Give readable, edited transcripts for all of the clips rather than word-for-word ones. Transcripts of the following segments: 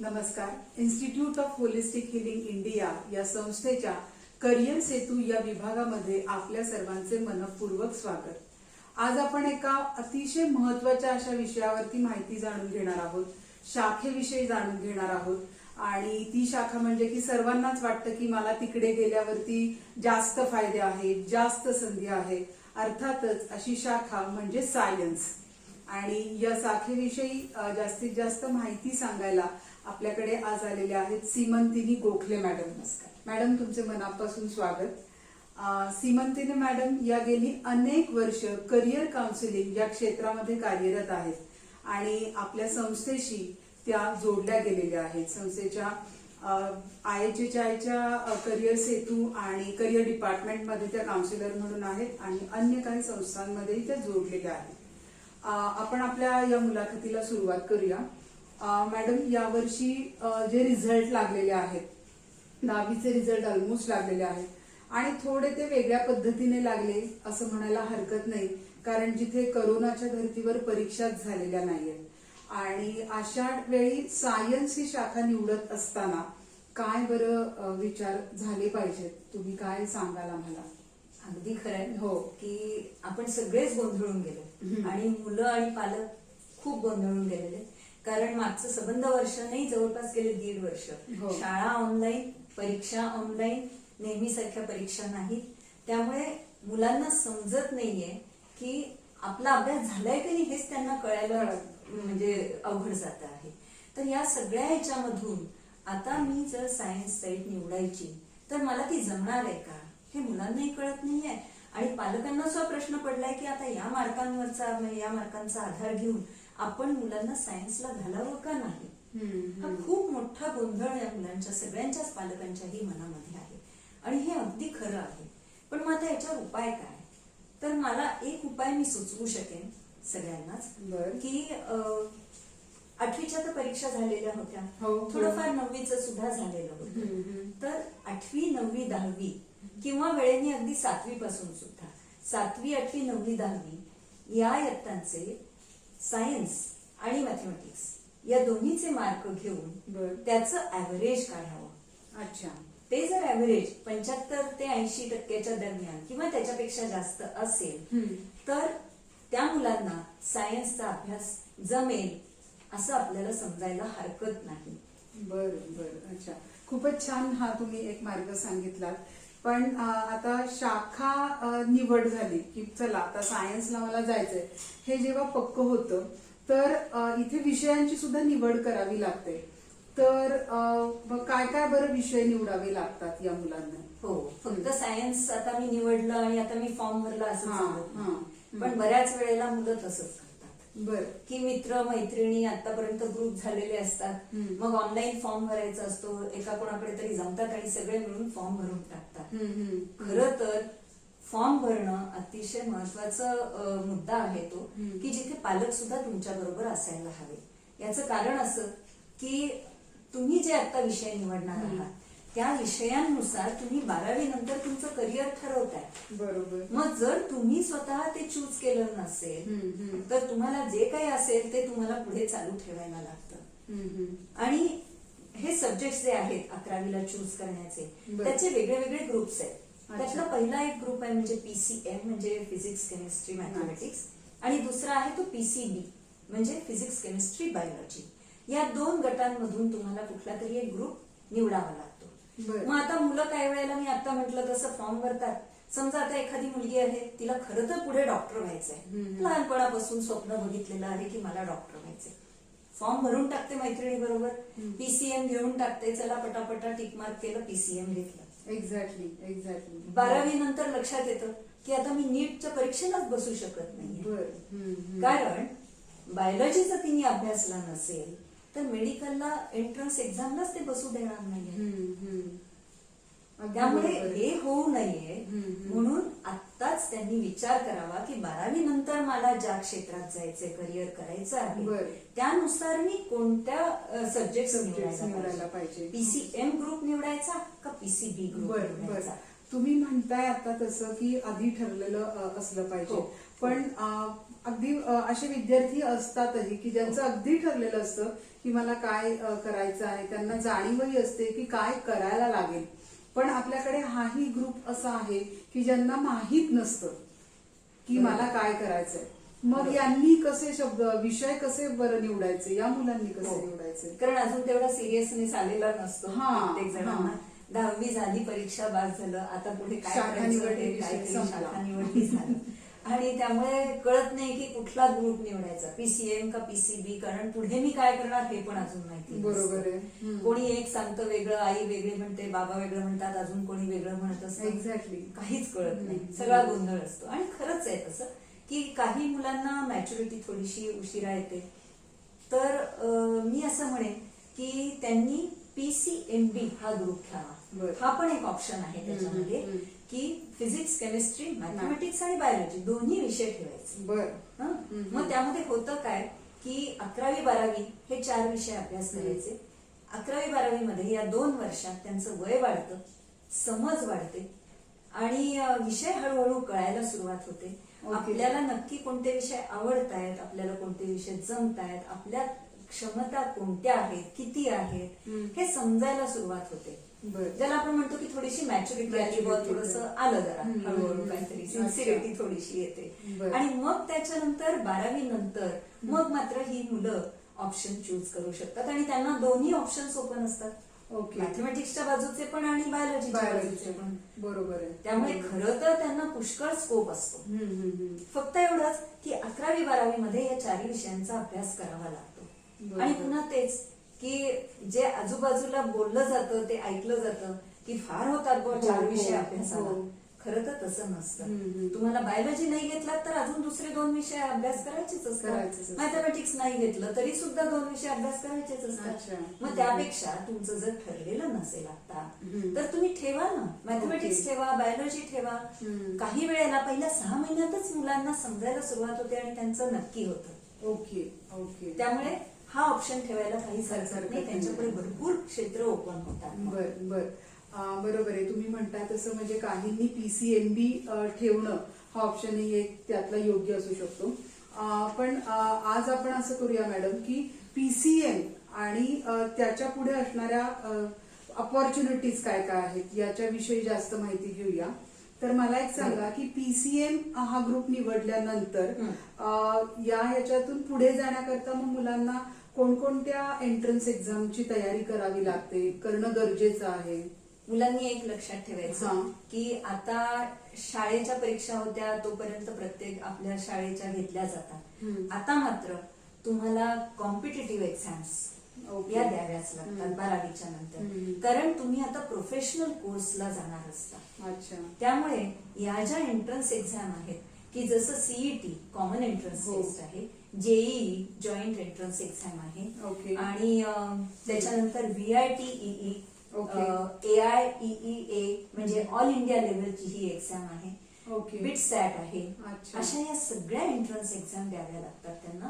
नमस्कार. Institute of holistic healing India या संस्थेच्या करिअर सेतू या विभागामध्ये आपल्या सर्वांचे मनपूर्वक स्वागत. आज आपण एका अतिशय महत्त्वाच्या अशा विषयावरती माहिती जाणून घेणार आहोत, शाखेविषयी जाणून घेणार आहोत. आणि ती शाखा म्हणजे की सर्वांनाच वाटतं की मला तिकडे गेल्यावरती जास्त फायदे आहेत, जास्त संधी आहे. अर्थातच अशी शाखा म्हणजे सायन्स. आणि या शाखेविषयी जास्तीत जास्त माहिती सांगायला आपल्याकडे आज आलेले आहेत सीमंतिनी गोखले मॅडम. नमस्कार मॅडम, तुमचे मनापासून स्वागत. सीमंतिनी मॅडम या गेली अनेक वर्ष करिअर काउन्सिलिंग या क्षेत्रामध्ये कार्यरत आहेत आणि आपल्या संस्थेशी त्या जोडल्या गेलेल्या आहेत. संस्थेच्या IHHIच्या करिअर सेतू आणि करिअर डिपार्टमेंटमध्ये त्या काउन्सिलर म्हणून आहेत आणि अन्य काही संस्थांमध्येही त्या जोडलेल्या आहेत. आपण आपल्या या मुलाखतीला सुरुवात करूया. मॅडम, यावर्षी जे रिझल्ट लागलेले आहेत, 10वीचे रिझल्ट ऑलमोस्ट लागलेले आहेत आणि थोडे ते वेगळ्या पद्धतीने लागले असं म्हणायला हरकत नाही, कारण जिथे करोनाच्या धर्तीवर परीक्षाच झालेल्या नाहीयेत. आणि अशा वेळी सायन्स ही शाखा निवडत असताना काय बरं विचार झाले पाहिजेत, तुम्ही काय सांगाल आम्हाला? अगदी खरंय हो की आपण सगळेच गोंधळून गेलो आणि मुलं आणि पालक खूप गोंधळून गेलेले, कारण मागचं संबंध वर्ष नाही, जवळपास गेले 1.5 वर्ष. हो. शाळा ऑनलाईन, परीक्षा ऑनलाईन, नेहमीसारख्या परीक्षा नाहीत. त्यामुळे मुलांना समजत नाहीये की आपला अभ्यास झालाय की नाही हेच त्यांना कळायला म्हणजे अवघड जात आहे. तर या सगळ्या ह्याच्यामधून आता मी जर सायन्स साईड निवडायची तर मला ती जमणार आहे का हे मुलांनाही कळत नाहीये. आणि पालकांना सुद्धा प्रश्न पडलाय की आता या मार्कांचा आधार घेऊन आपण मुलांना सायन्सला घालावं का नाही. हा खूप मोठा गोंधळ या मुलांच्या सगळ्यांच्याच पालकांच्याही मनामध्ये आहे आणि हे अगदी खरं आहे. पण मग आता याच्यावर उपाय काय? तर मला एक उपाय मी सुचवू शकेन सगळ्यांनाच की 8वीच्या तर परीक्षा झालेल्या होत्या, थोडंफार 9वीचं सुद्धा झालेलं होतं. तर 8वी, 9वी, 10वी किंवा वेळेने अगदी 7वी पासून सुद्धा 7वी, 8वी, 9वी, 10वी या इयत्तांचे सायन्स आणि मॅथमॅटिक्स या दोन्हीचे मार्क घेऊन त्याचं ऍव्हरेज काढावं. अच्छा. ते जर ऍव्हरेज 75 ते 80% दरम्यान किंवा त्याच्यापेक्षा जास्त असेल तर त्या मुलांना सायन्सचा अभ्यास जमेल असं आपल्याला समजायला हरकत नाही. बरं. अच्छा, खूपच छान हा तुम्ही एक मार्ग सांगितलात. पण आता शाखा निवड झाली की चला आता सायन्सला मला जायचंय, हे जेव्हा पक्क होतं तर इथे विषयांची सुद्धा निवड करावी लागते. तर काय काय बरं विषय निवडावे लागतात या मुलांना? हो, फक्त सायन्स आता मी निवडलं आणि आता मी फॉर्म भरला असं सांगत नाही. पण बऱ्याच वेळेला मुलं तसंच बर की मित्र मैत्रिणी आतापर्यंत ग्रुप झालेले असतात, मग ऑनलाईन फॉर्म भरायचा असतो, एका कोणाकडे तरी जमतात आणि सगळे मिळून फॉर्म भरून टाकतात. खरं तर फॉर्म भरणं अतिशय महत्वाचा मुद्दा आहे तो, की जिथे पालक सुद्धा तुमच्या बरोबर असायला हवे. याचं कारण असं की तुम्ही जे आता विषय निवडणार आहात त्या विषयांनुसार तुम्ही 12वी नंतर तुमचं करिअर ठरवताय. बरोबर. मग जर तुम्ही स्वतः ते चूज केलं नसेल तर तुम्हाला जे काही असेल ते तुम्हाला पुढे चालू ठेवायला लागतं. आणि हे सब्जेक्ट जे आहेत 11वीला चूज करण्याचे त्याचे वेगळे वेगळे ग्रुप्स आहेत. त्यातला पहिला एक ग्रुप आहे म्हणजे PCM म्हणजे फिजिक्स केमिस्ट्री मॅथमॅटिक्स, आणि दुसरा आहे तो PCB म्हणजे फिजिक्स केमिस्ट्री बायोलॉजी. या 2 गटांमधून तुम्हाला कुठला तरी एक ग्रुप निवडावा लागतो. मग आता मुलं काही वेळेला मी आता म्हटलं तसं फॉर्म भरतात. समजा आता एखादी मुलगी आहे, तिला खरं तर पुढे डॉक्टर व्हायचंय, लहानपणापासून स्वप्न बघितलेलं आहे की मला डॉक्टर व्हायचंय. फॉर्म भरून टाकते मैत्रिणी बरोबर, PCM घेऊन टाकते, चला पटापटा टिक मार्क केलं, PCM घेतलं. एक्झॅक्टली. 12वी नंतर लक्षात येतं की आता मी नीटच्या परीक्षेलाच बसू शकत नाही, कारण बायोलॉजीचा तिने अभ्यासला नसेल तर मेडिकलला एंट्रन्स एक्झामलाच ते बसू देणार नाही. त्यामुळे हे होऊ नये म्हणून आत्ताच त्यांनी विचार करावा की 12वी नंतर मला ज्या क्षेत्रात जायचंय, करिअर करायचं आहे, त्यानुसार मी कोणत्या सब्जेक्ट निवडायला पाहिजे. PCM ग्रुप निवडायचा का PCB ग्रुप निवडायचा? तुम्ही म्हणताय आता तसं की आधी ठरलेलं असलं पाहिजे, पण अगदी असे विद्यार्थी असतातही की ज्यांचं अगदी ठरलेलं असतं की मला काय करायचं आहे, त्यांना जाणीवही असते की काय करायला लागेल. पण आपल्याकडे हाही ग्रुप असा आहे की ज्यांना माहीत नसतं की मला काय करायचंय. मग यांनी कसे विषय कसे बरं निवडायचे, या मुलांनी कसे निवडायचे? कारण अजून तेवढा सिरियसनेस आलेला नसतो हा, प्रत्येक जणांना. 10वी झाली, परीक्षा पास झालं, आता पुढे काय शाखा करायचं निवडली, हे विषय काहीतरी संपला. शाखा निवडली झालं. आणि त्यामुळे कळत नाही की कुठला ग्रुप निवडायचा, पीसीएम का पीसीबी, कारण पुढे मी काय करणार हे पण अजून माहिती नसतं. बरोबर आहे. कोणी एक सांगतं वेगळं, आई वेगळी म्हणते, बाबा वेगळं म्हणतात, अजून कोणी वेगळं म्हणत असतं. एक्झॅक्टली. काहीच कळत नाही, सगळा गोंधळ असतो. आणि खरंच आहे तसं की काही मुलांना मॅच्युरिटी थोडीशी उशिरा येते. तर मी असं म्हणेन की त्यांनी पीसीएमबी हा ग्रुप घ्यावा. हा पण एक ऑप्शन आहे त्याच्यामध्ये की फिजिक्स, केमिस्ट्री, मॅथमॅटिक्स आणि बायोलॉजी दोन्ही विषय ठेवायचे. मग त्यामध्ये होतं काय की 11वी 12वी हे 4 विषय अभ्यास करायचे. 11वी 12वी मध्ये या 2 वर्षात त्यांचं वय वाढतं, समज वाढते आणि विषय हळूहळू कळायला सुरुवात होते. आपल्याला नक्की कोणते विषय आवडतायत, आपल्याला कोणते विषय जमतायत, आपल्या क्षमता कोणत्या आहेत, किती आहेत हे समजायला सुरुवात होते. ज्याला आपण म्हणतो की थोडीशी मॅच्युरिटी आली, थोडस आलं जरा हळूहळू, काहीतरी सिन्सिरिटी थोडीशी येते. आणि मग त्याच्यानंतर 12वी नंतर मग मात्र ही मुलं ऑप्शन चूज करू शकतात आणि त्यांना दोन्ही ऑप्शन्स ओपन असतात. मॅथमॅटिक्सच्या बाजूचे पण आणि बायोलॉजीच्या बाजूचे पण. बरोबर आहे. त्यामुळे खरं तर त्यांना पुष्कळ स्कोप असतो. फक्त एवढंच की 11वी 12वी मध्ये या 4 विषयांचा अभ्यास करावा लागतो. आणि पुन्हा तेच की जे आजूबाजूला बोललं जातं ते ऐकलं जातं की फार होतात 4 विषय अभ्यासाला. खरं तर तसं नसतं. तुम्हाला बायोलॉजी नाही घेतलात तर अजून दुसरे 2 विषय अभ्यास करायचेच असतात. मॅथमॅटिक्स नाही घेतलं तरी सुद्धा 2 विषय अभ्यास करायचेच असतात. मग त्यापेक्षा तुमचं जर ठरलेलं नसेल आता तर तुम्ही ठेवा ना, मॅथमॅटिक्स ठेवा, बायोलॉजी ठेवा. काही वेळेला पहिल्या 6 महिन्यातच मुलांना समजायला सुरुवात होते आणि त्यांचं नक्की होतं. ओके. त्यामुळे हा ऑप्शन ठेवायला काही हरकत नाही, त्यांच्यापुढे भरपूर क्षेत्र ओपन होतात. बरोबर आहे. तुम्ही म्हणता तसं म्हणजे काहींनी पीसीएमबी ठेवणं हा ऑप्शनही एक त्यातला योग्य असू शकतो. पण आज आपण असं करूया मॅडम की पीसीएम आणि त्याच्या पुढे असणाऱ्या अपॉर्च्युनिटीज काय काय आहेत याच्याविषयी जास्त माहिती घेऊया. तर मला एक सांगा की पीसीएम हा ग्रुप निवडल्यानंतर या ह्याच्यातून पुढे जाण्याकरता मग मुलांना कोणकोणत्या एंट्रन्स एक्झामची तयारी करावी लागते, करणं गरजेचं आहे? मुलांनी एक लक्षात ठेवायचं की आता शाळेच्या परीक्षा होत्या तोपर्यंत प्रत्येक आपल्या शाळेच्या घेतल्या जातात. आता मात्र तुम्हाला कॉम्पिटिटिव्ह एक्झाम्स या द्याव्याच लागतात 12वीच्या नंतर, कारण तुम्ही आता प्रोफेशनल कोर्सला जाणार असता. त्यामुळे या ज्या एंट्रन्स एक्झाम आहेत की जसं सीईटी कॉमन एंट्रन्स टेस्ट आहे, जेईई जॉईंट एंट्रन्स एक्झाम आहे आणि त्याच्यानंतर VITEE, AIEEA म्हणजे ऑल इंडिया लेवलची ही एक्झाम आहे, बिटसॅट आहे. अशा या सगळ्या एंट्रन्स एक्झाम द्याव्या लागतात त्यांना.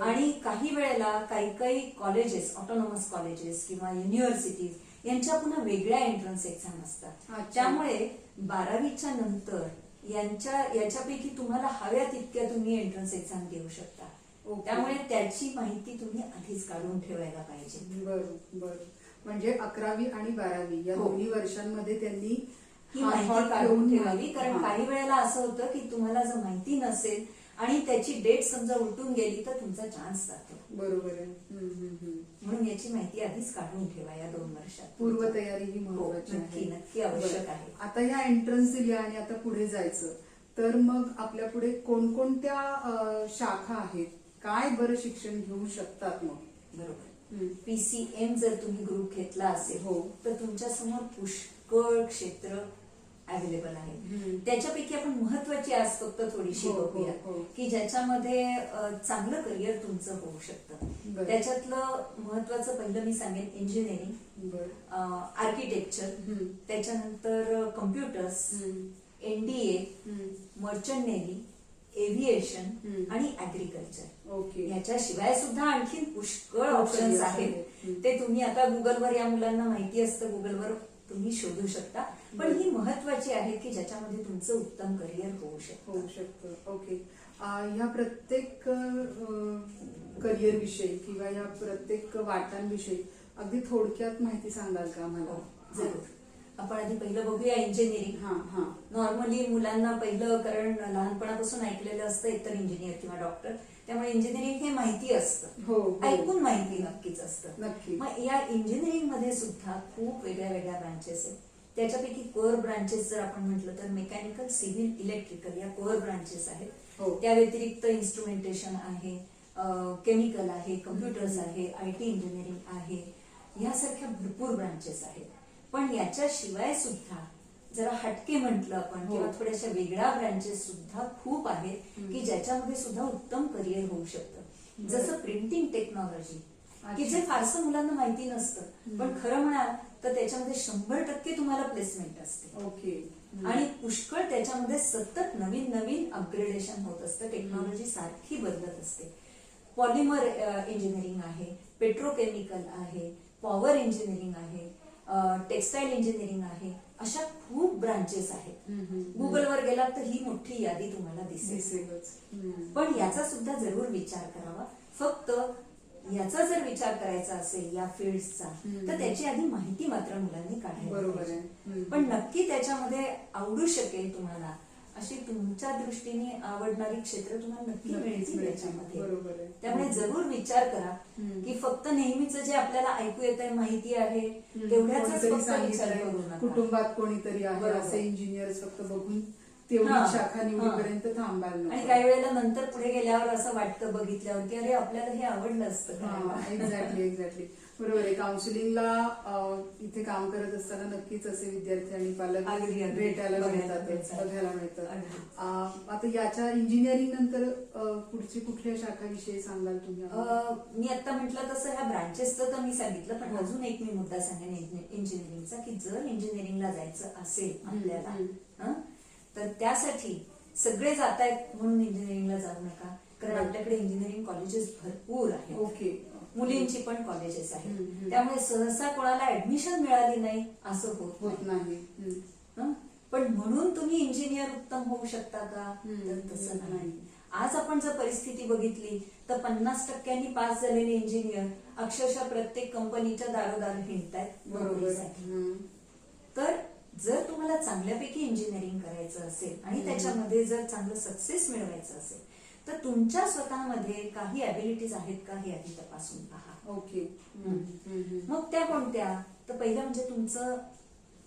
आणि काही वेळेला काही कॉलेजेस, ऑटोनॉमस कॉलेजेस किंवा युनिव्हर्सिटीज यांच्या पुन्हा वेगळ्या एंट्रन्स एक्झाम असतात. त्यामुळे 12वीच्या नंतर याच्यापैकी तुम्हाला हव्या तितक्या तुम्ही एंट्रन्स एक्झाम देऊ शकता. त्यामुळे त्याची माहिती तुम्ही आधीच काढून ठेवायला पाहिजे. बरोबर. म्हणजे 11वी आणि 12वी या दोन्ही वर्षांमध्ये त्यांनी ही माहिती काढून ठेवावी. कारण काही वेळेला असं होतं की तुम्हाला जर माहिती नसेल आणि त्याची डेट समजा उलटून गेली तर तुमचा चान्स जातो. बरोबर आहे. म्हणून याची माहिती आधीच काढून ठेवा या 2 वर्षात. पूर्वतयारी ही महत्वाची आहे, नक्की आवश्यक आहे. आता ह्या एंट्रन्स दिल्या आणि आता पुढे जायचं तर मग आपल्या पुढे कोणकोणत्या शाखा आहेत, काय बरं शिक्षण घेऊ शकतात मग? बरोबर. पीसीएम जर तुम्ही ग्रुप घेतला असेल तर तुमच्या समोर पुष्कळ क्षेत्र अवेलेबल आहे. त्याच्यापैकी आपण महत्वाची आज फक्त थोडीशी बघूया की ज्याच्यामध्ये चांगलं करिअर तुमचं होऊ शकतं. त्याच्यातलं महत्वाचं पहिलं मी सांगेन इंजिनिअरिंग, आर्किटेक्चर, त्याच्यानंतर computers, NDA, merchant navy, aviation आणि ऍग्रिकल्चर. याच्याशिवाय सुद्धा आणखी पुष्कळ ऑप्शन्स आहेत. ते तुम्ही आता गुगलवर, या मुलांना माहिती असतं, गुगलवर तुम्ही शोधू शकता पण ही महत्वाची आहेत की ज्याच्यामध्ये तुमचं उत्तम करिअर होऊ शकतं. ओके. ह्या प्रत्येक करिअर विषयी किंवा या प्रत्येक वाटांविषयी अगदी थोडक्यात माहिती सांगाल का मला? जरूर. आपण आधी पहिलं बघूया इंजिनिअरिंग. हा. नॉर्मली मुलांना पहिलं, कारण लहानपणापासून ऐकलेलं असतं एकतर इंजिनियर किंवा डॉक्टर, त्यामुळे इंजिनिअरिंग हे माहिती असतं. हो. ऐकून माहिती नक्कीच असतं. नक्की. मग या इंजिनिअरिंग मध्ये सुद्धा खूप वेगळ्या वेगळ्या ब्रांचेस आहेत. त्याच्यापैकी कोअर ब्रांचेस जर आपण म्हटलं तर मेकॅनिकल, सिव्हिल, इलेक्ट्रिकल या कोअर ब्रांचेस आहेत. हो. त्या व्यतिरिक्त इन्स्ट्रुमेंटेशन आहे, केमिकल आहे, कम्प्युटर्स आहे, IT इंजिनिअरिंग आहे, यासारख्या भरपूर ब्रांचेस आहेत. पण याच्याशिवाय सुद्धा जरा हटके म्हटलं आपण हो. किंवा थोड्याशा वेगळ्या ब्रांचेस सुद्धा खूप आहेत की ज्याच्यामध्ये सुद्धा उत्तम करिअर होऊ शकतं. जसं प्रिंटिंग टेक्नॉलॉजी, की जे फारसं मुलांना माहिती नसतं, पण खरं म्हणाल तर त्याच्यामध्ये 100% तुम्हाला प्लेसमेंट असते. ओके. आणि पुष्कळ त्याच्यामध्ये सतत नवीन नवीन अपग्रेडेशन होत असतं. टेक्नॉलॉजी सारखी बदलत असते. पॉलिमर इंजिनिअरिंग आहे, पेट्रोकेमिकल आहे, पॉवर इंजिनिअरिंग आहे, टेक्सटाईल इंजिनिअरिंग आहे, अशा खूप ब्रांचेस आहेत. गुगलवर गेलात तर ही मोठी यादी तुम्हाला दिसेलच. पण याचा सुद्धा जरूर विचार करावा. फक्त याचा जर विचार करायचा असेल या फील्डचा, तर त्याची आधी माहिती मात्र मुलांनी काढायला बरोबर पाहिजे. आहे. पण नक्की त्याच्यामध्ये आवडू शकेल तुम्हाला अशी तुमच्या दृष्टीने आवडणारी क्षेत्र तुम्हाला नक्की मिळतील त्याच्यामध्ये. बरोबर आहे. त्यामुळे जरूर विचार करा की फक्त नेहमीच जे आपल्याला ऐकू येत आहे, माहिती आहे, तेवढ्याच कोणीतरी फक्त विचार सांगितलंय, करू नका. कुटुंबात कोणीतरी आहे बरोबर. असे इंजिनियर फक्त बघून तेवढी हा. शाखा निवडीपर्यंत थांबायला नको. आणि काही वेळेला नंतर पुढे गेल्यावर असं वाटतं बघितल्यावर की अरे आपल्याला हे आवडलं असतं करायला. एक्झॅक्टली. बरोबर आहे. काउन्सिलिंगला इथे काम करत असताना नक्कीच असे विद्यार्थी आणि पालक अगदी, अगदी. भेटायला बघायला बघायला मिळतात. अगदी. आता याच्या इंजिनिअरिंग नंतर पुढची कुठल्या शाखाविषयी सांगाल तुम्ही? मी आता म्हटलं तसं ह्या ब्रांचेसचं तर मी सांगितलं, पण अजून एक मी मुद्दा सांगेन इंजिनिअरिंगचा, की जर इंजिनिअरिंगला जायचं असेल आपल्याला तर त्यासाठी सगळे जात आहेत म्हणून इंजिनिअरिंगला जाऊ नका, कारण आपल्याकडे इंजिनिअरिंग कॉलेजेस भरपूर आहेत. ओके. मुलींची पण कॉलेजेस आहेत. त्यामुळे सहसा कोणाला ऍडमिशन मिळाली नाही असं होत नाही. पण म्हणून तुम्ही इंजिनियर उत्तम होऊ शकता का? तर तसं नाही. आज आपण जर परिस्थिती बघितली तर 50% पास झालेले इंजिनियर अक्षरशः प्रत्येक कंपनीच्या दारोदार हिंडतायत नोकरीसाठी. तर जर तुम्हाला चांगल्यापैकी इंजिनिअरिंग करायचं असेल आणि त्याच्यामध्ये जर चांगलं सक्सेस मिळवायचं असेल तर तुमच्या स्वतःमध्ये काही ॲबिलिटीज आहेत का हे आधी तपासून पहा. ओके. मग त्या कोणत्या? तर पहिलं म्हणजे तुमचं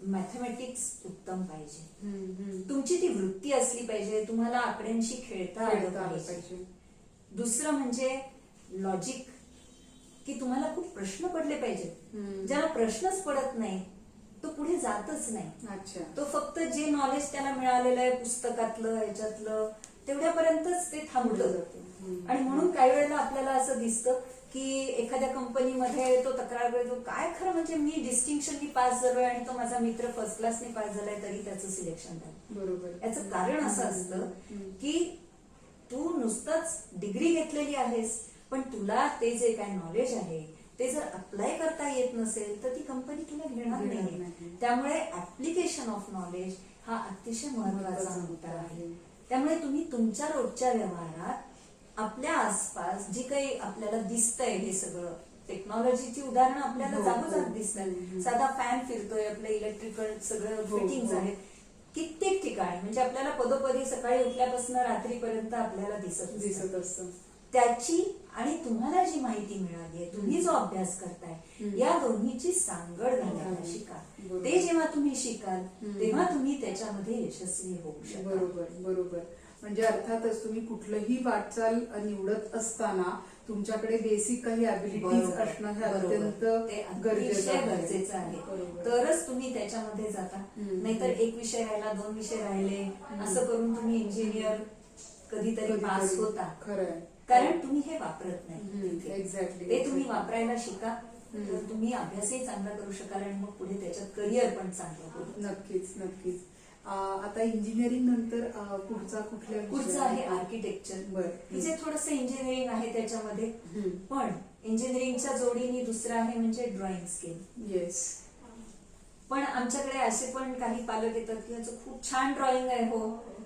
मॅथमॅटिक्स उत्तम पाहिजे. तुमची ती वृत्ती असली पाहिजे, तुम्हाला आकड्यांशी खेळता आलं पाहिजे. दुसरं म्हणजे लॉजिक, की तुम्हाला खूप प्रश्न पडले पाहिजेत. ज्याला प्रश्नच पडत नाही तो पुढे जातच नाही. अच्छा. तो फक्त जे नॉलेज त्याला मिळालेलं आहे पुस्तकातलं याच्यातलं तेवढ्यापर्यंतच ते थांबलं जातं. आणि म्हणून काही वेळेला आपल्याला असं दिसतं की एखाद्या कंपनीमध्ये तो तक्रार करतो, काय खरं म्हणजे मी डिस्टिंक्शननी पास झालोय आणि तो माझा मित्र फर्स्ट क्लासने पास झालाय तरी त्याचं सिलेक्शन झालं. बरोबर. याचं कारण असं असतं की तू नुसतंच डिग्री घेतलेली आहेस, पण तुला ते जे काय नॉलेज आहे ते जर अप्लाय करता येत नसेल तर ती कंपनी तुला घेणार नाही. त्यामुळे ऍप्लिकेशन ऑफ नॉलेज हा अतिशय महत्वाचा मुद्दा आहे. त्यामुळे तुम्ही तुमच्या रोजच्या व्यवहारात आपल्या आसपास जी काही आपल्याला दिसतंय हे सगळं, टेक्नॉलॉजीची उदाहरणं आपल्याला जागोजाग दिसतात. साधा फॅन फिरतोय, आपलं इलेक्ट्रिकल सगळं फिटिंग्स आहेत कित्येक ठिकाणी, म्हणजे आपल्याला पदोपदी सकाळी उठल्यापासून रात्रीपर्यंत आपल्याला दिसत असतं. त्याची आणि तुम्हाला जी माहिती मिळाली आहे, तुम्ही जो अभ्यास करताय, या दोन्हीची सांगड घालायला शिका. ते जेव्हा तुम्ही शिकाल तेव्हा तुम्ही त्याच्यामध्ये यशस्वी होऊ शकता. बरोबर. म्हणजे अर्थातच तुम्ही कुठलंही वाटचाल निवडत असताना तुमच्याकडे बेसिक काही ऍबिलिटीज असणं हे अत्यंत गरजेचं आहे. तरच तुम्ही त्याच्यामध्ये जाता. नाहीतर एक विषय राहिला, 2 विषय राहिले, असं करून तुम्ही इंजिनियर कधीतरी पास होता. खरंय. कारण तुम्ही हे वापरत नाही. एक्झॅक्टली. ते तुम्ही वापरायला शिका, तर तुम्ही अभ्यासही चांगला करू शकाल आणि मग पुढे त्याच्यात करिअर पण चांगलं होईल. नक्कीच. आता इंजिनिअरिंग नंतर पुढचा आहे आर्किटेक्चर, जे थोडस इंजिनिअरिंग आहे त्याच्यामध्ये. पण इंजिनिअरिंगच्या जोडीने दुसरं आहे म्हणजे ड्रॉइंग स्किल. येस. पण आमच्याकडे असे पण काही पालक येतात की याचं खूप छान ड्रॉइंग आहे हो,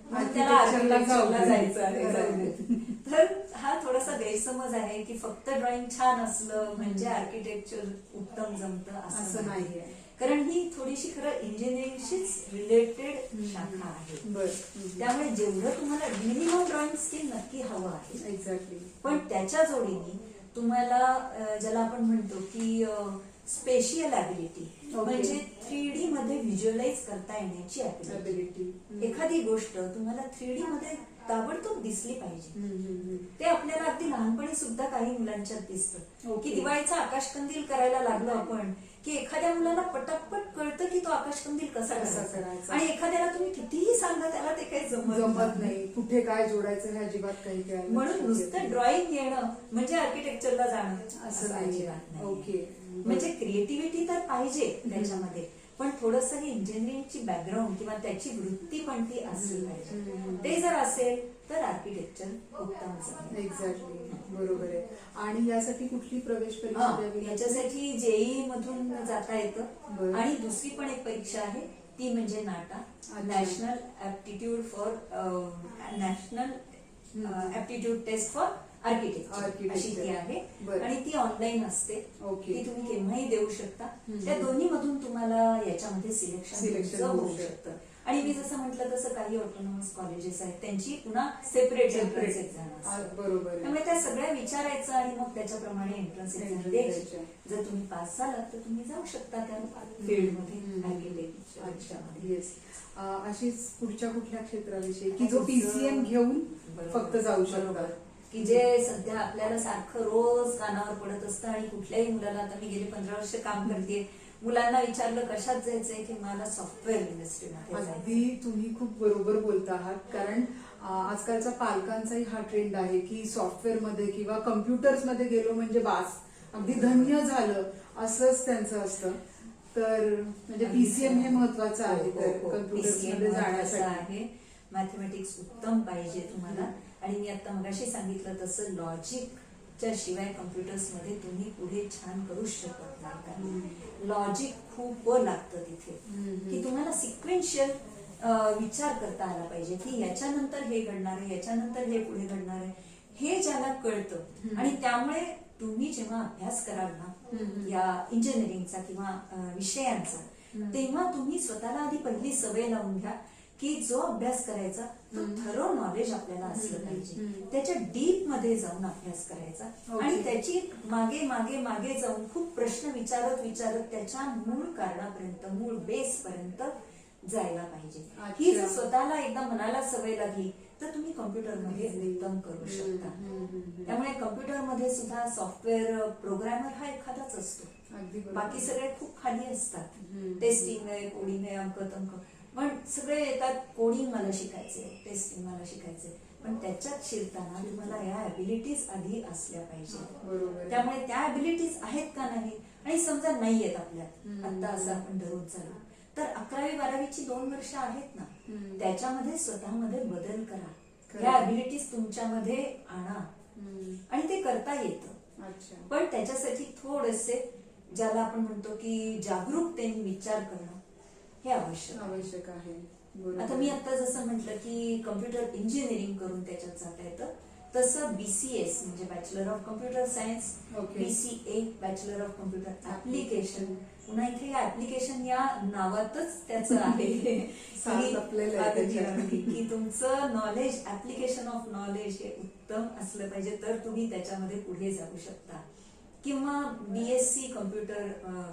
म्हणून त्याला Architecture-ला आर्किटेक्चरला जायचं आहे. बरोबर. तर हा थोडासा गैरसमज आहे की फक्त ड्रॉइंग छान असलं म्हणजे आर्किटेक्चर उत्तम जमतं असं असं नाही. नाहीये. कारण ही थोडीशी खरं इंजिनिअरिंगशीच रिलेटेड शाखा आहे. बर. त्यामुळे जेवढं तुम्हाला मिनिमम ड्रॉइंग स्किल नक्की हवं आहे, एक्झॅक्टली. पण त्याच्या जोडीने तुम्हाला ज्याला आपण म्हणतो की स्पेशियल ॲबिलिटी म्हणजे 3D मध्ये व्हिज्युअलाइज करता येण्याची ॲबिलिटी. ऍबिलिटी. एखादी गोष्ट तुम्हाला 3D मध्ये ताबडतोब दिसली पाहिजे. ते आपल्याला अगदी लहानपणी सुद्धा काही मुलांच्यात दिसतं ओके. की दिवाळीचा आकाशकंदील करायला लागलो आपण की एखाद्या मुलाला पटापट कळतं की तो आकाशकंदील कसा करायचा, आणि एखाद्याला तुम्ही कितीही सांगा त्याला ते काही जमत नाही. कुठे काय जोडायचं हे अजिबात काही काय म्हणून नुसतं ड्रॉइंग येणं म्हणजे आर्किटेक्चरला जाणं असं अजिबात नाही. नाही. ओके. म्हणजे क्रिएटिव्हिटी तर पाहिजे त्याच्यामध्ये, पण थोडस ही इंजिनिअरिंगची बॅकग्राऊंड किंवा त्याची वृत्ती पण ती असली पाहिजे. ते जर असेल तर आर्किटेक्चर उत्तम जमेल. एक्झॅक्टली. बरोबर आहे. आणि यासाठी कुठली प्रवेश परीक्षा द्यावी लागते? याच्यासाठी जेई मधून जाता बरं. येतं. आणि दुसरी पण एक परीक्षा आहे ती म्हणजे NATA, national aptitude test for architecture अशी ती आहे. बरं. आणि ती ऑनलाईन असते. ओके. ती तुम्ही केव्हाही देऊ शकता. त्या दोन्ही मधून तुम्हाला याच्यामध्ये सिलेक्शन होऊ शकतं. आणि मी जसं म्हटलं तसं काही ऑटोनॉमस कॉलेजेस आहेत त्यांची पुन्हा सेपरेट एंट्रन्स एक्झाम असते. बरोबर आहे. त्यामुळे त्या सगळ्या विचारायचं आणि मग त्याच्याप्रमाणे एंट्रन्स एक्झाम द्यायची. जर तुम्ही पास झालात तर तुम्ही जाऊ शकता त्या फील्डमध्ये आर्किटेक्चर. येस. अशीच पुढच्या कुठल्या क्षेत्राविषयी की जो पीसीएम घेऊन फक्त जाऊ शकतात, की जे सध्या आपल्याला सारखं रोज कानावर पडत असतं. आणि कुठल्याही मुलाला, आता मी गेले 15 वर्ष काम करते, मुलांना विचारलं कशात जायचंय की मला सॉफ्टवेअर इंडस्ट्रीमध्ये जायचंय. अगदी तुम्ही खूप बरोबर बोलता आहात. कारण आजकालच्या पालकांचाही हा ट्रेंड आहे की सॉफ्टवेअर मध्ये किंवा कम्प्युटर्स मध्ये गेलो म्हणजे बास, अगदी धन्य झालं असंच त्यांचं असतं. तर म्हणजे पीसीएम हे महत्वाचं आहे तर कम्प्युटर्स मध्ये जाण्यासाठी आहे. मॅथमॅटिक्स उत्तम पाहिजे तुम्हाला. आणि मी आता मगाशी सांगितलं तसं लॉजिकच्या शिवाय कम्प्युटर्स मध्ये तुम्ही पुढे छान करूच शकत नाही. लॉजिक खूप लागतं तिथे, की तुम्हाला सिक्वेन्शियल विचार करता आला पाहिजे की याच्यानंतर हे घडणार आहे, याच्यानंतर हे पुढे घडणार आहे, हे ज्याला कळतं. आणि त्यामुळे तुम्ही जेव्हा अभ्यास कराल ना या इंजिनिअरिंगचा किंवा विषयांचा, तेव्हा तुम्ही स्वतःला आधी पहिली सवय लावून घ्या की जो अभ्यास करायचा तो थरो नॉलेज आपल्याला असलं पाहिजे. त्याच्या डीप मध्ये जाऊन अभ्यास करायचा. आणि त्याची मागे मागे मागे जाऊन खूप प्रश्न विचारत त्याच्या मूळ कारणापर्यंत, मूळ बेस पर्यंत जायला पाहिजे. ही जर स्वतःला एकदा मनाला सवय लागली तर तुम्ही कम्प्युटरमध्ये उत्तम करू शकता. त्यामुळे कम्प्युटरमध्ये सुद्धा सॉफ्टवेअर प्रोग्रामर हा एखादाच असतो. बाकी सगळे खूप खाली असतात. टेस्टिंग आहे, कोडिंग आहे, अंक तंक, पण सगळे येतात. कोडिंग मला शिकायचे, टेस्टिंग मला शिकायचे, पण त्याच्यात शिरताना तुम्हाला या ऍबिलिटीज आधी असल्या पाहिजे. त्यामुळे त्या ऍबिलिटीज आहेत का नाही, आणि समजा नाही आहेत आपल्यात, आता असं आपण धरून चालू, तर 11वी-12वीची 2 वर्ष आहेत ना, त्याच्यामध्ये स्वतःमध्ये बदल करा. या ऍबिलिटीज तुमच्यामध्ये आणा आणि ते करता येतं. पण त्याच्यासाठी थोडेसे ज्याला आपण म्हणतो की जागरूकतेने विचार करणं हे आवश्यक आहे. आता मी आता जसं म्हटलं की कम्प्युटर इंजिनिअरिंग करून त्याच्यात जाता येतं, तसं बीसीएस म्हणजे bachelor of computer science, BCA bachelor of computer application. पुन्हा इथे या ऍप्लिकेशन या नावातच त्याचं आहे की तुमचं नॉलेज, ऍप्लिकेशन ऑफ नॉलेज हे उत्तम असलं पाहिजे, तर तुम्ही त्याच्यामध्ये पुढे जाऊ शकता. किंवा बीएससी कम्प्युटर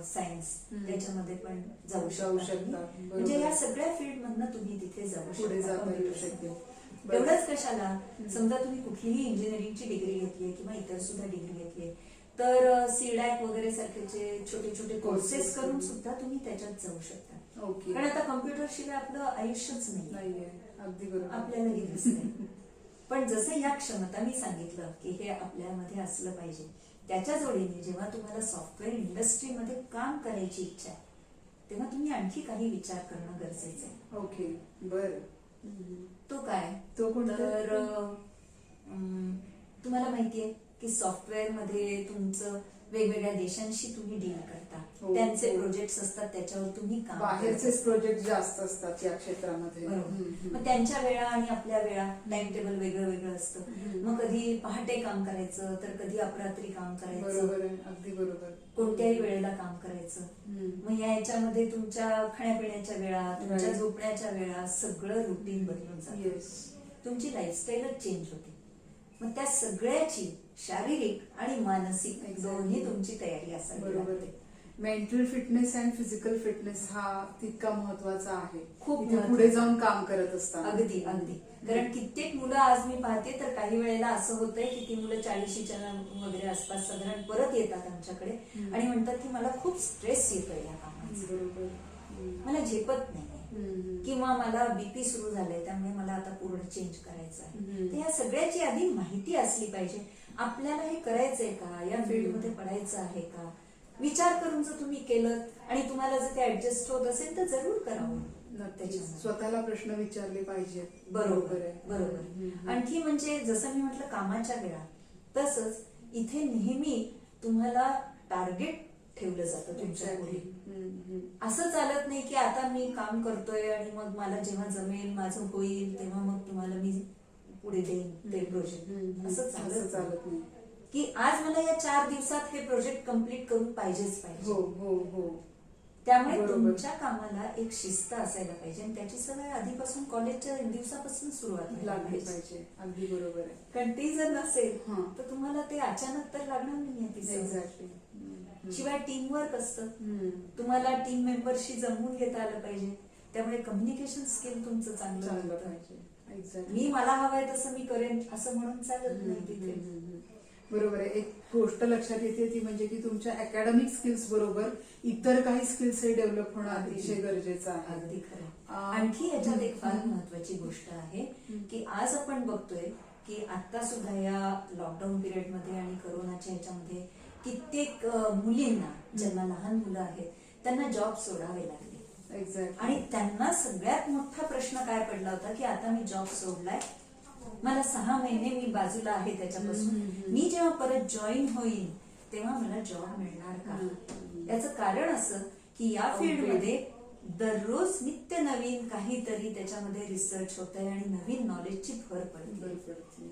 सायन्स त्याच्यामध्ये पण जाऊ शकता. म्हणजे या सगळ्या फील्ड मधनं तुम्ही तिथे जाऊ शकता. एवढंच कशाला, समजा तुम्ही कुठलीही इंजिनिअरिंगची डिग्री घेतली किंवा इतर सुद्धा डिग्री घेतली, तर सीडॅक वगैरे सारखेचे छोटे छोटे कोर्सेस करून सुद्धा तुम्ही त्याच्यात जाऊ शकता. कारण आता कम्प्युटर शिवाय आपलं आयुष्यच नाही, आपल्याला गेलंच नाही. पण जसं या क्षमता मी सांगितलं की हे आपल्यामध्ये असलं पाहिजे, त्याच्या जोडीने जेव्हा तुम्हाला सॉफ्टवेअर इंडस्ट्रीमध्ये काम करायची इच्छा आहे, तेव्हा तुम्ही आणखी काही विचार करणं गरजेचं आहे. तो काय, तर तुम्हाला माहितीये की सॉफ्टवेअर मध्ये तुमचं वेगवेगळ्या देशांशी तुम्ही डील करता, हो, त्यांचे हो. प्रोजेक्ट्स असतात, त्याच्यावर तुम्ही काम बाहेरचे करता. प्रोजेक्ट जास्त असतात या क्षेत्रामध्ये. बरोबर. मग त्यांच्या वेळा आणि आपल्या वेळा टाइम टेबल वेगळं वेगळं असतं. मग कधी पहाटे काम करायचं, तर कधी अपरात्री काम करायचं, बरोबर आहे, अगदी बरोबर. कोणत्याही वेळेला काम करायचं. मग याच्यामध्ये तुमच्या खाण्यापिण्याच्या वेळा, तुमच्या Right. झोपण्याच्या वेळा, सगळं रुटीन बदलून जातं. येस. तुमची लाईफस्टाईलच चेंज होते. मग त्या सगळ्याची शारीरिक आणि मानसिक Exactly. दोन्ही तुमची तयारी असावी बरोबर लागते. आहे. Mental fitness and physical fitness हा तितका महत्वाचा आहे. खूप इथे महत्त्वाचा. पुढे जाऊन काम करत असतात. अगदी अगदी. कारण कित्येक मुलं आज मी पाहते तर काही वेळेला असं होतंय की ती मुलं 40च्या वगैरे आसपास साधारण परत येतात आमच्याकडे आणि म्हणतात की मला खूप स्ट्रेस येतोय या कामाचा, बरोबर. मला झेपत नाही किंवा मला बीपी सुरू झालंय, त्यामुळे मला आता पूर्ण चेंज करायचं आहे. तर या सगळ्याची आधी माहिती असली पाहिजे. आपल्याला हे करायचंय का, या फील्डमध्ये पडायचं आहे का, विचार करून जर तुम्ही केलं आणि तुम्हाला जर ते ऍडजस्ट होत असेल तर जरूर करावं. नक्कीच स्वतःला प्रश्न विचारले पाहिजेत. बरोबर आहे. बरोबर. आणखी म्हणजे जसं मी म्हटलं कामाच्या वेळा, तसंच इथे नेहमी तुम्हाला टार्गेट ठेवलं जातं तुमच्या पुढे. असं चालत नाही की आता मी काम करतोय आणि मग मला जेव्हा जमेल, माझं होईल तेव्हा मग तुम्हाला मी पुढे देईन ते प्रोजेक्ट. असं चालत नाही की आज मला या 4 दिवसात हे प्रोजेक्ट कम्प्लीट करून पाहिजेच पाहिजे. हो हो हो. त्यामुळे बरोबर. तुमच्या कामाला एक शिस्त असायला पाहिजे आणि त्याची सवय आधीपासून कॉलेजच्या दिवसापासून सुरुवात व्हायला लागली पाहिजे. पाहिजे. अगदी बरोबर आहे. कारण ती जर नसेल हां. तर तुम्हाला ते अचानक तर लागणार नाही ती सवय. एक्झॅक्टली. शिवाय टीम वर्क असतं. तुम्हाला टीम मेंबरशी जमवून घेता आलं पाहिजे. त्यामुळे कम्युनिकेशन स्किल तुमचं चांगलं चांगलं होतं. पाहिजे. एक्झॅक्टली. मी मला हवंय तसं मी करेन असं म्हणून चालत नाही तिथे. बरोबर आहे. एक गोष्ट लक्षात येते ती म्हणजे की तुमच्या अकॅडमिक स्किल्स बरोबर इतर काही स्किल्स हे डेव्हलप होणं अतिशय गरजेचं आहे. अगदी खरं. आणखी याच्यात एक फार महत्वाची गोष्ट आहे की आज आपण बघतोय की आता सुद्धा या लॉकडाऊन पिरियड मध्ये आणि कोरोनाच्या ह्याच्यामध्ये कित्येक मुलींना, ज्यांना लहान मुलं आहेत, त्यांना जॉब सोडावे लागले. एक्झॅक्टली. आणि त्यांना सगळ्यात मोठा प्रश्न काय पडला होता की आता मी जॉब सोडलाय, मला 6 महिने मी बाजूला आहे त्याच्यापासून, मी जेव्हा परत जॉईन होईन तेव्हा मला जॉब मिळणार का. याचं कारण असं की या फील्डमध्ये दररोज नित्य नवीन काहीतरी त्याच्यामध्ये रिसर्च होत आहे आणि नवीन नॉलेजची भर पडते.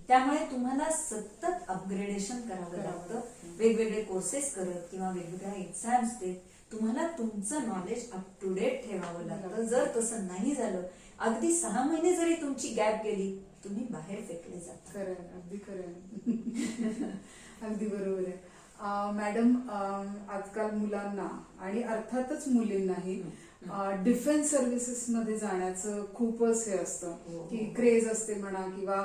त्यामुळे तुम्हाला सतत अपग्रेडेशन करावं लागतं. वेगवेगळे कोर्सेस करत किंवा वेगवेगळ्या एक्झाम्स देत तुम्हाला तुमचं नॉलेज अप टू डेट ठेवावं लागतं. जर तसं नाही झालं, अगदी 6 महिने जरी तुमची गॅप गेली, तुम्ही बाहेर फेकले जाता. खरं आहे, अगदी खरं आहे. अगदी बरोबर आहे. मॅडम, आजकाल मुलांना आणि अर्थातच मुलींनाही डिफेन्स सर्व्हिसेस मध्ये जाण्याचं खूपच हे असतं की क्रेज असते म्हणा किंवा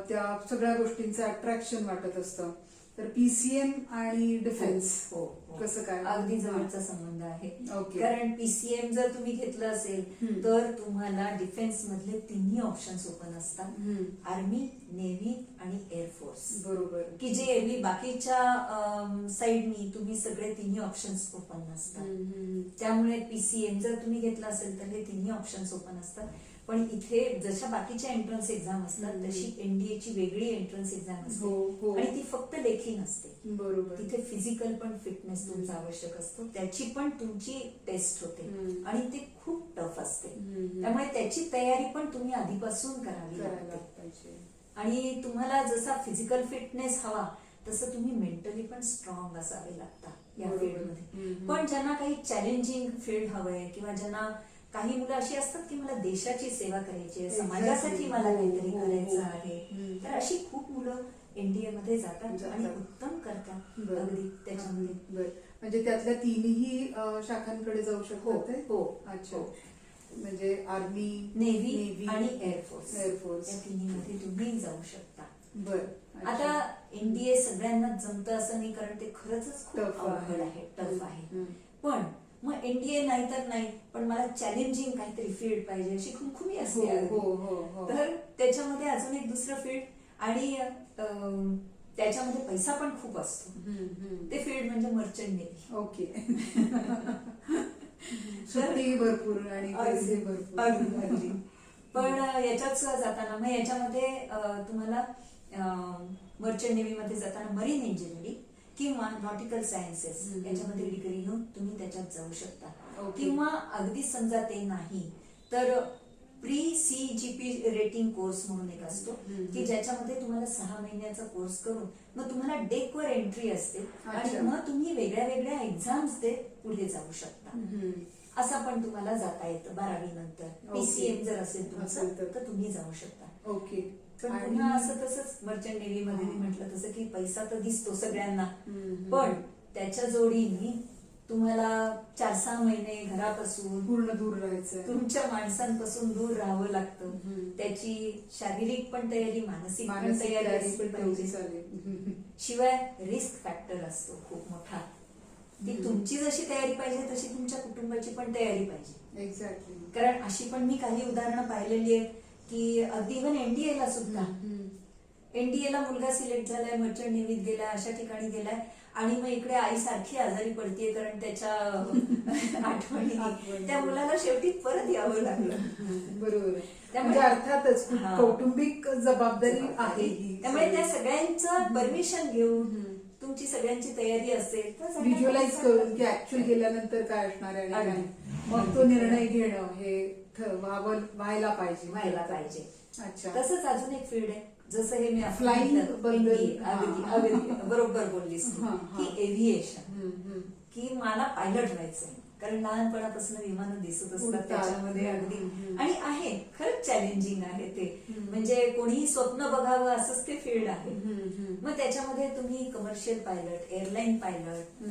त्या सगळ्या गोष्टींचं अट्रॅक्शन वाटत असतं. तर पीसीएम आणि डिफेन्स कसं काय? अगदी जवळचा संबंध आहे. ओके. कारण पीसीएम जर तुम्ही घेतलं असेल तर तुम्हाला डिफेन्स मधले तिन्ही ऑप्शन्स ओपन असतात. आर्मी, नेव्ही आणि एअरफोर्स. बरोबर. की जे बाकीच्या साईडनी तुम्ही सगळे तिन्ही ऑप्शन्स ओपन नसतात. त्यामुळे पीसीएम जर तुम्ही घेतलं असेल तर हे तिन्ही ऑप्शन्स ओपन असतात. पण इथे जशा बाकीच्या एंट्रन्स एक्झाम असतात तशी एनडीए ची वेगळी एंट्रन्स एक्झाम असते आणि ती फक्त लेखी नसते. बरोबर. तिथे फिजिकल पण फिटनेस तुमचा आवश्यक असतो, त्याची पण तुमची टेस्ट होते आणि ते खूप टफ असते. त्यामुळे त्याची तयारी पण तुम्ही आधीपासून करावी लागते. आणि तुम्हाला जसा फिजिकल फिटनेस हवा तसं तुम्ही मेंटली पण स्ट्रॉंग असावे लागतात या फील्डमध्ये. पण ज्यांना काही चॅलेंजिंग फील्ड हवंय किंवा ज्यांना काही मुलं अशी असतात की मला देशाची सेवा करायची आहे, समाजासाठी मला काहीतरी करायचं आहे, तर अशी खूप मुलं एनडीए मध्ये जातात आणि उत्तम करतात अगदी त्याच्यामध्ये. म्हणजे त्यातल्या तिन्ही शाखांकडे जाऊ शकतात ते? हो. अच्छा. म्हणजे आर्मी, नेव्ही आणि एअरफोर्स या तिन्ही मध्ये तुम्ही जाऊ शकता. बरं. आता एनडीए सगळ्यांना जमतं असं नाही, कारण ते खरंच खूप अवघड आहे, टफ आहे. पण मग एनडीए नाही तर नाही, पण मला चॅलेंजिंग काहीतरी फील्ड पाहिजे अशी खुमखुमी असते. तर त्याच्यामध्ये अजून एक दुसरं फील्ड आणि त्याच्यामध्ये पैसा पण खूप असतो, ते फील्ड म्हणजे मर्चंट नेव्ही. ओके. सुट्टी भरपूर आणि पैसे भरपूर. पण याच्यात जाताना मग याच्यामध्ये तुम्हाला मर्चंट नेव्हीमध्ये जाताना मरीन इंजिनिअरिंग किंवा नॉटिकल सायन्सेस याच्यामध्ये डिग्री घेऊन तुम्ही त्याच्यात जाऊ शकता. Okay. किंवा अगदी समजा ते नाही तर प्री CGP रेटिंग कोर्स म्हणून एक असतो की ज्याच्यामध्ये तुम्हाला 6 महिन्याचा कोर्स करून मग तुम्हाला डेकवर एंट्री असते आणि अच्छा. मग तुम्ही वेगळ्या वेगळ्या एक्झाम्स देत पुढे जाऊ शकता. असं पण तुम्हाला जाता येतं 12वी नंतर. PCM जर असेल असेल तुमचं तर तुम्ही जाऊ शकता. ओके. पण पुन्हा असं तसंच मर्चंट नेव्ही मध्ये मी म्हटलं तसं की पैसा तर दिसतो सगळ्यांना, पण त्याच्या जोडीने तुम्हाला 4-6 महिने घरापासून पूर्ण दूर राहायचंय. तुमच्या माणसांपासून दूर राहावं लागतं. त्याची शारीरिक पण तयारी, मानसिक पण मानसिक तयारी तयारी असली पण तेवढीच पाहिजे. आली. शिवाय रिस्क फॅक्टर असतो खूप मोठा. ती तुमची जशी तयारी पाहिजे तशी तुमच्या कुटुंबाची पण तयारी पाहिजे. एक्झॅक्टली. कारण अशी पण मी काही उदाहरणं पाहिलेली आहेत की अगदी इव्हन NDA ला सुद्धा NDA ला मुलगा सिलेक्ट झालाय, मर्चंट नेव्हीत गेलाय, अशा ठिकाणी गेलाय आणि मग इकडे आई सारखी आजारी पडतीये कारण त्याच्या आठवणी त्या मुलाला शेवटी परत यावं लागलं. बरोबर आहे. त्यामुळे- म्हणजे अर्थातच खूप हा. कौटुंबिक जबाबदारी आहे ही. त्यामुळे त्या सगळ्यांचं परमिशन घेऊन तुमची सगळ्यांची तयारी असेल तर सगळ्यांना व्हिज्युअलाइज कसं करून वाटतं? की ऍक्च्युअल गेल्यानंतर काय असणार आहे आणि काय. अगदी. मग तो निर्णय घेणं हे व्हायला पाहिजे. व्हायला पाहिजे. अच्छा. तसंच अजून एक फील्ड आहे जसं हे मी आता Flying म्हटलं, बद्दल. NDA, अगदी बरोबर बोललीस तू. हा, हा. की एव्हिएशन, की मला पायलट व्हायचंय कारण लहानपणापासून विमानं दिसत असतात उडतात. त्याच्यामध्ये अगदी. हम्म. आणि आहे खरंच चॅलेंजिंग आहे ते. म्हणजे कोणीही स्वप्न बघावं असंच ते फील्ड आहे. मग त्याच्यामध्ये तुम्ही commercial pilot, airline pilot,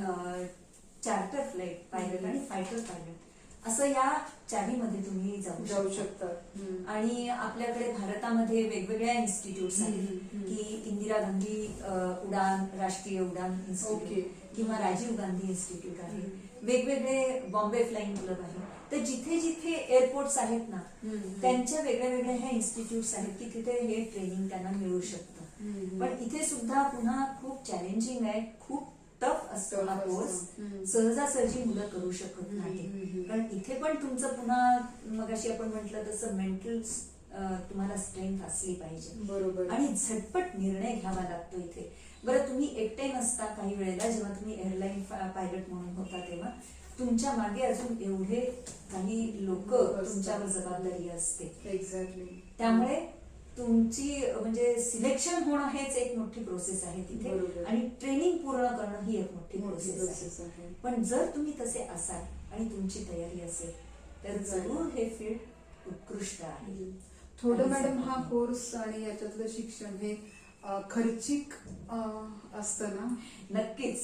charter flight pilot आणि फायटर पायलट असं या चारीमध्ये तुम्ही जाऊ शकता. आणि आपल्याकडे भारतामध्ये वेगवेगळ्या इन्स्टिट्यूट्स आहेत की इंदिरा गांधी उडान, राष्ट्रीय उडान ओके. इन्स्टिट्यूट किंवा राजीव गांधी इन्स्टिट्यूट आहे. वेगवेगळे बॉम्बे फ्लाइंग क्लब आहे. तर जिथे जिथे एअरपोर्ट्स आहेत ना त्यांच्या वेगळ्या वेगळ्या ह्या इन्स्टिट्यूट्स आहेत की तिथे हे ट्रेनिंग त्यांना मिळू शकतं. पण इथे सुद्धा पुन्हा खूप चॅलेंजिंग आहे, खूप टफ असतो हा कोर्स. सहजासहजी मुलं करू शकत नाही कारण इथे पण तुमचं पुन्हा मगाशी आपण म्हटलं तसं मेंटल तुम्हाला स्ट्रेंथ असली पाहिजे. बरोबर. आणि झटपट निर्णय घ्यावा लागतो इथे. बरं तुम्ही एकटे नसता काही वेळेला जेव्हा तुम्ही एअरलाईन पायलट म्हणून होता तेव्हा तुमच्या मागे अजून एवढे काही लोक तुमच्यावर जबाबदारी असते. एक्झॅक्टली. त्यामुळे तुमची म्हणजे सिलेक्शन होणं हेच एक मोठी प्रोसेस आहे तिथे बरोबर. आणि ट्रेनिंग पूर्ण करणं ही एक मोठी प्रोसेस प्रोसेस आहे. आहे. पण जर तुम्ही तसे असाल आणि तुमची तयारी असेल तर जरूर हे फील्ड उत्कृष्ट आहे. थोडं आणि मॅडम हा जबाबदारी. कोर्स आणि याच्यातलं शिक्षण हे खर्चिक असतं ना. नक्कीच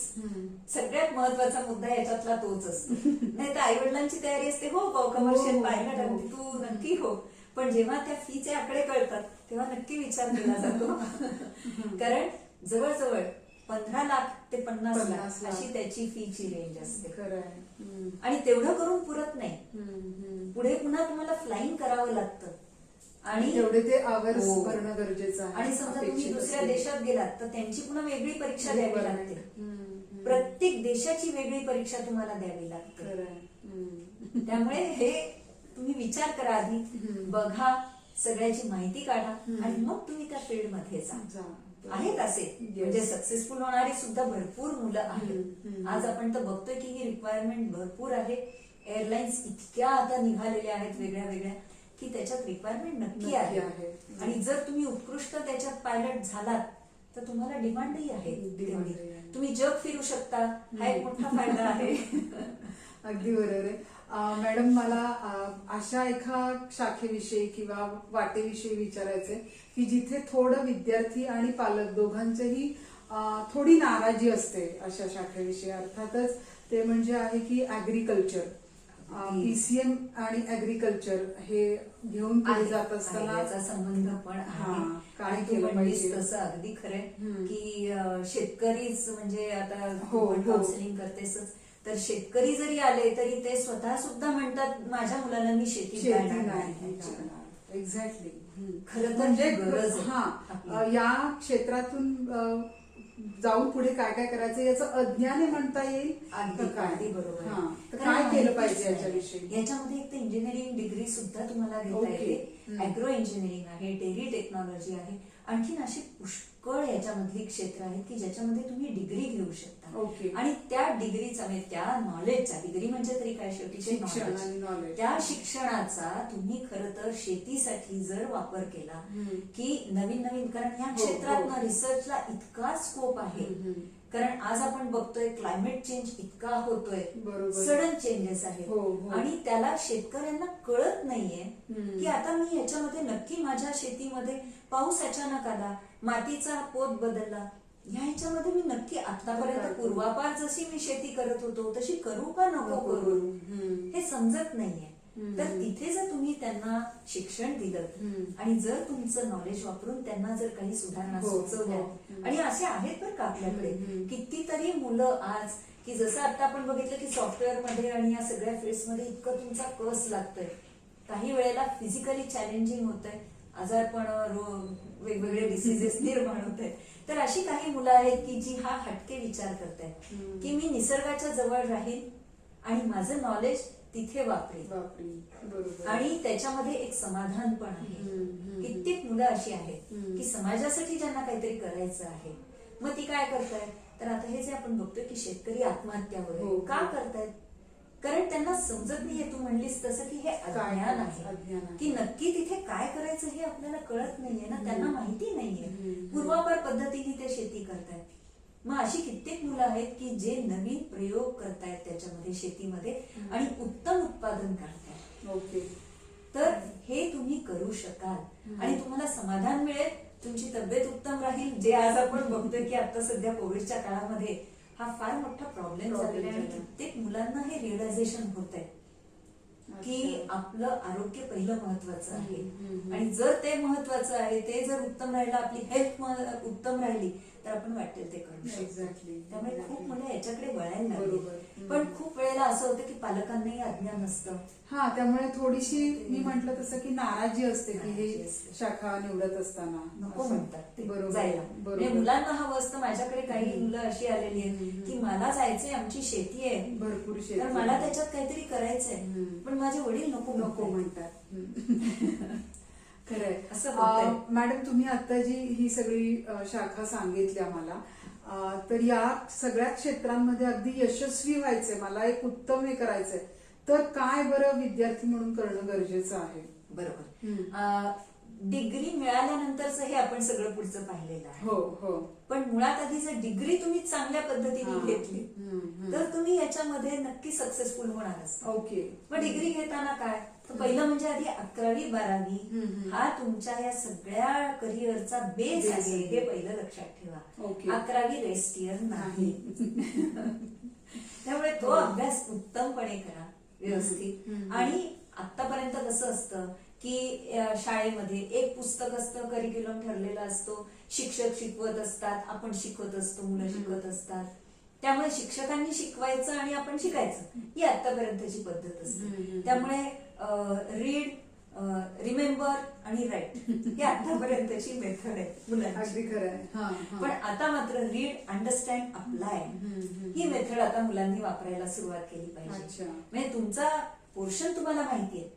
सगळ्यात महत्वाचा मुद्दा याच्यातला तोच असतो. नाही तर आई वडिलांची तयारी असते, हो कमर्शियल हो, पायलट हो. अगदी तू नक्की हो. पण जेव्हा त्या फीचे आकडे कळतात तेव्हा नक्की विचार केला जातो. कारण जवळजवळ 15 लाख ते 50 50 लाख लाख. अशी त्याची फीची रेंज असते. खरं आहे. आणि तेवढं करून पुरत नाही. पुढे पुन्हा तुम्हाला फ्लाईंग करावं लागतं आणि तेवढे ते आवर्स हो. भरणं गरजेचं आहे. आणि समजा तुम्ही अपेक्षित दुसऱ्या असते. देशात गेलात तर त्यांची पुन्हा वेगळी परीक्षा द्यावी लागते. प्रत्येक देशाची वेगळी परीक्षा तुम्हाला द्यावी लागते. खरं आहे. त्यामुळे हे तुम्ही विचार करा आधी, बघा, सगळ्याची माहिती काढा आणि मग तुम्ही त्या फील्ड मध्ये जा. आहेत असे म्हणजे सक्सेसफुल होणारी सुद्धा भरपूर मुलं आहेत. आज आपण तर बघतोय की ही रिक्वायरमेंट भरपूर आहे. एअरलाईन्स इतक्या आता निघालेल्या आहेत वेगळ्या वेगळ्या की त्याच्यात रिक्वायरमेंट नक्की आहे. आणि जर तुम्ही उत्कृष्ट त्याच्यात पायलट झालात तर तुम्हाला डिमांडही आहे तेवढी. तुम्ही जग फिरू शकता, हा एक मोठा फायदा आहे. अगदी बरोबर आहे. मॅडम मला अशा एका शाखेविषयी किंवा वाटेविषयी विचारायचंय की जिथे थोडं विद्यार्थी आणि पालक दोघांचेही थोडी नाराजी असते अशा शाखेविषयी. अर्थातच ते म्हणजे आहे की ऍग्रिकल्चर. PCM आणि ऍग्रिकल्चर हे घेऊन पुढे जात असताना याचा संबंध पण आहे. काय तू केलं म्हणलीस पाहिजे. तसं अगदी खरंय की शेतकरीच म्हणजे आता हो. काउन्सिलिंग करतेस तर शेतकरी जरी आले तरी ते स्वतः सुद्धा म्हणतात माझ्या मुलाला मी शेती नाही. एक्झॅक्टली. खरं तर म्हणजे गरज आहे. या क्षेत्रातून जाऊन पुढे काय काय करायचं याचं अज्ञान म्हणता येईल. अगदी बरोबर. काय केलं पाहिजे याच्याविषयी. याच्यामध्ये एक तर इंजिनिअरिंग डिग्री सुद्धा तुम्हाला घेता येते अॅग्रो इंजिनिअरिंग आहे, डेअरी टेक्नॉलॉजी आहे, आणखीन अशी पुष्कळ याच्यामधली क्षेत्र आहेत की ज्याच्यामध्ये तुम्ही डिग्री घेऊ शकता. ओके. आणि त्या डिग्रीचा म्हणजे त्या नॉलेजचा, डिग्री म्हणजे तरी काय शेवटी ते शिक्षण knowledge. आणि knowledge. त्या शिक्षणाचा तुम्ही खरं तर शेतीसाठी जर वापर केला की नवीन नवीन, कारण या हो, क्षेत्रात हो. ना रिसर्चला इतका स्कोप आहे. कारण आज आपण बघतोय क्लायमेट चेंज इतका होतोय, बरोबर. सडन चेंजेस आहेत हो, हो. आणि त्याला शेतकऱ्यांना कळत नाहीये की आता मी याच्यामध्ये नक्की माझ्या शेतीमध्ये पाऊस अचानक आला, मातीचा पोत बदलला, ह्याच्यामध्ये मी नक्की आतापर्यंत पूर्वापार जशी मी शेती करत होतो तशी करू का नको करू, हे समजत नाहीये. तर तिथे जर तुम्ही त्यांना शिक्षण दिलं आणि जर तुमचं नॉलेज वापरून त्यांना जर काही सुधारणा हो, सुचवल्या, हो. आणि असे आहेत बरं का आपल्याकडे कितीतरी मुलं आज, की जसं आता आपण बघितलं की सॉफ्टवेअर मध्ये आणि या सगळ्या फील्ड्स मध्ये इतकं तुमचा कस लागतोय, काही वेळेला फिजिकली चॅलेंजिंग होतंय, आजारपण, वेगवेगळे डिसिजेस निर्माण होत आहेत. तर अशी काही मुलं आहेत की जी हा हटके विचार करतायत की मी निसर्गाच्या जवळ राहील आणि माझं नॉलेज तिथे वापरेल, बरोबर. आणि त्याच्यामध्ये एक समाधान पण आहे. कित्येक मुलं अशी आहेत की समाजासाठी ज्यांना काहीतरी करायचं आहे, मग ती काय करतायत, तर आता हे जे आपण बघतोय की शेतकरी आत्महत्या हो, वगैरे हो. का करतायत, कारण त्यांना समजत नाहीये. तू म्हणलीस तसं की हे अज्ञान आहे की नक्की तिथे काय करायचं हे आपल्याला कळत नाहीये ना, त्यांना माहिती नाहीये. पूर्वापार पद्धतीने ते शेती करतायत. मग अशी कित्येक मुलं आहेत की जे नवीन प्रयोग करतायत त्याच्यामध्ये शेतीमध्ये आणि उत्तम उत्पादन काढतायत. ओके. तर हे तुम्ही करू शकाल आणि तुम्हाला समाधान मिळेल, तुमची तब्येत उत्तम राहील. जे आज आपण बघतोय की आता सध्या कोविडच्या काळामध्ये हा फार मोठा प्रॉब्लेम झालेला आहे आणि कित्येक मुलांना हे रिअलायझेशन होत आहे की आपलं आरोग्य पहिलं महत्वाचं आहे. आणि जर ते महत्वाचं आहे, ते जर उत्तम राहिलं, आपली हेल्थ उत्तम राहिली, तर आपण वाटेल ते करू शकतो. एक्झॅक्टली. त्यामुळे खूप मुलं याच्याकडे वळायला लागली. बरोबर. पण खूप वेळेला असं होतं की पालकांनाही अज्ञान नसतं. हा, त्यामुळे थोडीशी मी म्हंटल तसं की नाराजी असते की हे नाराजी असते. शाखा निवडत असताना नको असं. म्हणतात ते बरोबर. जायला. म्हणजे बरोबर. मुलांना हवं असतं. माझ्याकडे काही मुलं अशी आलेली आहेत की मला जायचंय, आमची शेती आहे, भरपूर शेती तर मला त्याच्यात काहीतरी करायचंय, पण माझे वडील नको नको म्हणतात. खरंय. असं होतंय. मॅडम, तुम्ही आता जी ही सगळी शाखा सांगितली आम्हाला, तर या सगळ्या क्षेत्रांमध्ये अगदी यशस्वी व्हायचंय, मला एक उत्तम हे करायचंय, तर काय बरं विद्यार्थी म्हणून करणं गरजेचं आहे? बरोबर. डिग्री मिळाल्यानंतरच हे आपण सगळं पुढचं पाहिलेलं आहे. हो, हो. पण मुळात आधी जर डिग्री तुम्ही चांगल्या पद्धतीने घेतली तर तुम्ही याच्यामध्ये नक्की सक्सेसफुल होणारच. ओके. मग डिग्री घेताना काय, तर पहिलं म्हणजे आधी 11वी 12वी हा तुमच्या या सगळ्या करिअरचा बेस आहे, हे पहिलं लक्षात ठेवा. ओके. 11वी रेस्ट इयर नाही. त्यामुळे तो अभ्यास उत्तमपणे करा, व्यवस्थित. आणि आतापर्यंत कसं असतं की शाळेमध्ये एक पुस्तक असतं, करिक्युलम ठरलेला असतो, शिक्षक शिकवत असतात, आपण शिकवत असतो, मुलं शिकत असतात. त्यामुळे शिक्षकांनी शिकवायचं आणि आपण शिकायचं, ही आतापर्यंतची पद्धत असते. त्यामुळे रीड, रिमेंबर आणि राईट ही आतापर्यंतची मेथड आहे मुलांची. अगदी खरं आहे. पण आता मात्र रीड, अंडरस्टँड, अप्लाय ही मेथड आता मुलांनी वापरायला सुरुवात केली पाहिजे. म्हणजे तुमचा पोर्शन तुम्हाला माहितीये,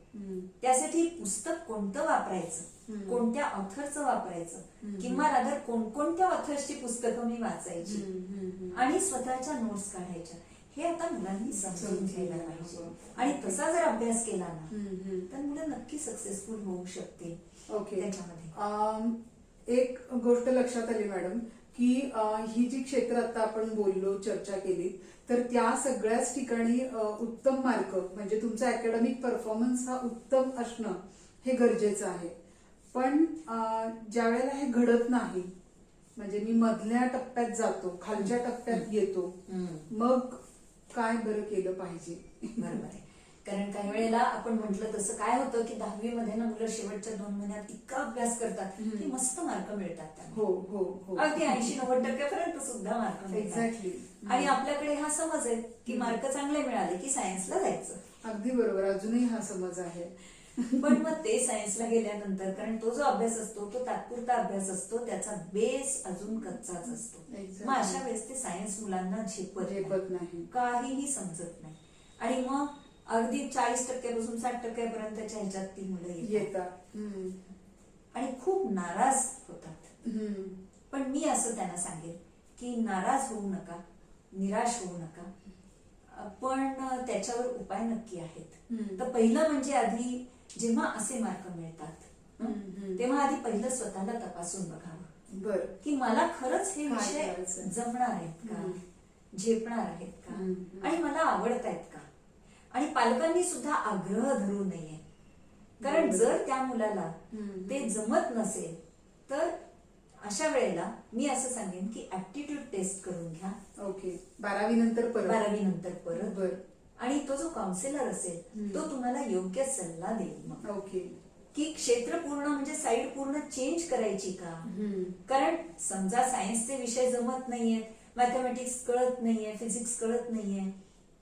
त्यासाठी पुस्तक कोणतं वापरायचं, कोणत्या ऑथरचं वापरायचं, किंवा रादर कोणकोणत्या ऑथर्सची पुस्तकं मी वाचायची आणि स्वतःच्या नोट्स काढायच्या, हे आता मुलांनी समजून घ्यायला पाहिजे. आणि तसा जर अभ्यास केला ना तर मुलं नक्की सक्सेसफुल होऊ शकते. ओके. त्याच्यामध्ये एक गोष्ट लक्षात आली मॅडम की ही जी क्षेत्र आता आपण बोललो, चर्चा केली, तर त्या सगळ्याच ठिकाणी उत्तम मार्क म्हणजे तुमचा अकॅडमिक परफॉर्मन्स हा उत्तम असणं हे गरजेचं आहे. पण ज्या वेळेला हे घडत नाही, म्हणजे मी मधल्या टप्प्यात जातो, खालच्या टप्प्यात येतो, मग काय बरं केलं पाहिजे? बरोबर आहे. कारण काही वेळेला आपण म्हटलं तसं काय होतं की 10वी मध्ये ना मुलं शेवटच्या 2 महिन्यात इतका अभ्यास करतात की मस्त मार्क मिळतात त्यांना. हो, हो, हो. अगदी 80-90% सुद्धा मार्क मिळतात. एक्झॅक्टली. आणि आपल्याकडे हा समज आहे की मार्क चांगले मिळाले की सायन्सला जायचं. अगदी बरोबर. अजूनही हा समज आहे. पण मग ते सायन्सला गेल्यानंतर, कारण तो जो अभ्यास असतो तो तात्पुरता अभ्यास असतो, त्याचा बेस अजून कच्चाच असतो. Exactly. मग अशा वेळेस ते सायन्स मुलांना झेपत नाही, काहीही समजत नाही. आणि मग अगदी 40% पासून 60% पर्यंतच्या ह्याच्यात ती मुलं येतात. हम्म. आणि खूप नाराज होतात. हम्म. पण मी असं त्यांना सांगेन की नाराज होऊ नका, निराश होऊ नका, पण त्याच्यावर उपाय नक्की आहेत. हम्म. तर पहिलं म्हणजे आधी जेव्हा असे मार्क मिळतात हम्म. तेव्हा आधी पहिलं स्वतःला तपासून बघावं बर. की मला खरंच हे काय विषय करायचंय? जमणार आहेत का, झेपणार आहेत का, हम्म. आणि मला आवडत आहेत का. आणि पालकांनी सुद्धा आग्रह धरू नये, कारण बरोबर. जर त्या मुलाला हम्म. ते जमत नसेल तर अशा वेळेला मी असं सांगेन की ऍप्टिट्यूड टेस्ट करून घ्या. ओके. 12वी नंतर परत. 12वी नंतर परत. बर. आणि तो जो काउन्सिलर असेल हम्म. तो तुम्हाला योग्य सल्ला देईल मग ओके. की क्षेत्र पूर्ण म्हणजे साईड पूर्ण चेंज करायची का. हम्म. कारण समजा सायन्सचे विषय जमत नाहीयेत, मॅथमॅटिक्स कळत नाहीये, फिजिक्स कळत नाहीये,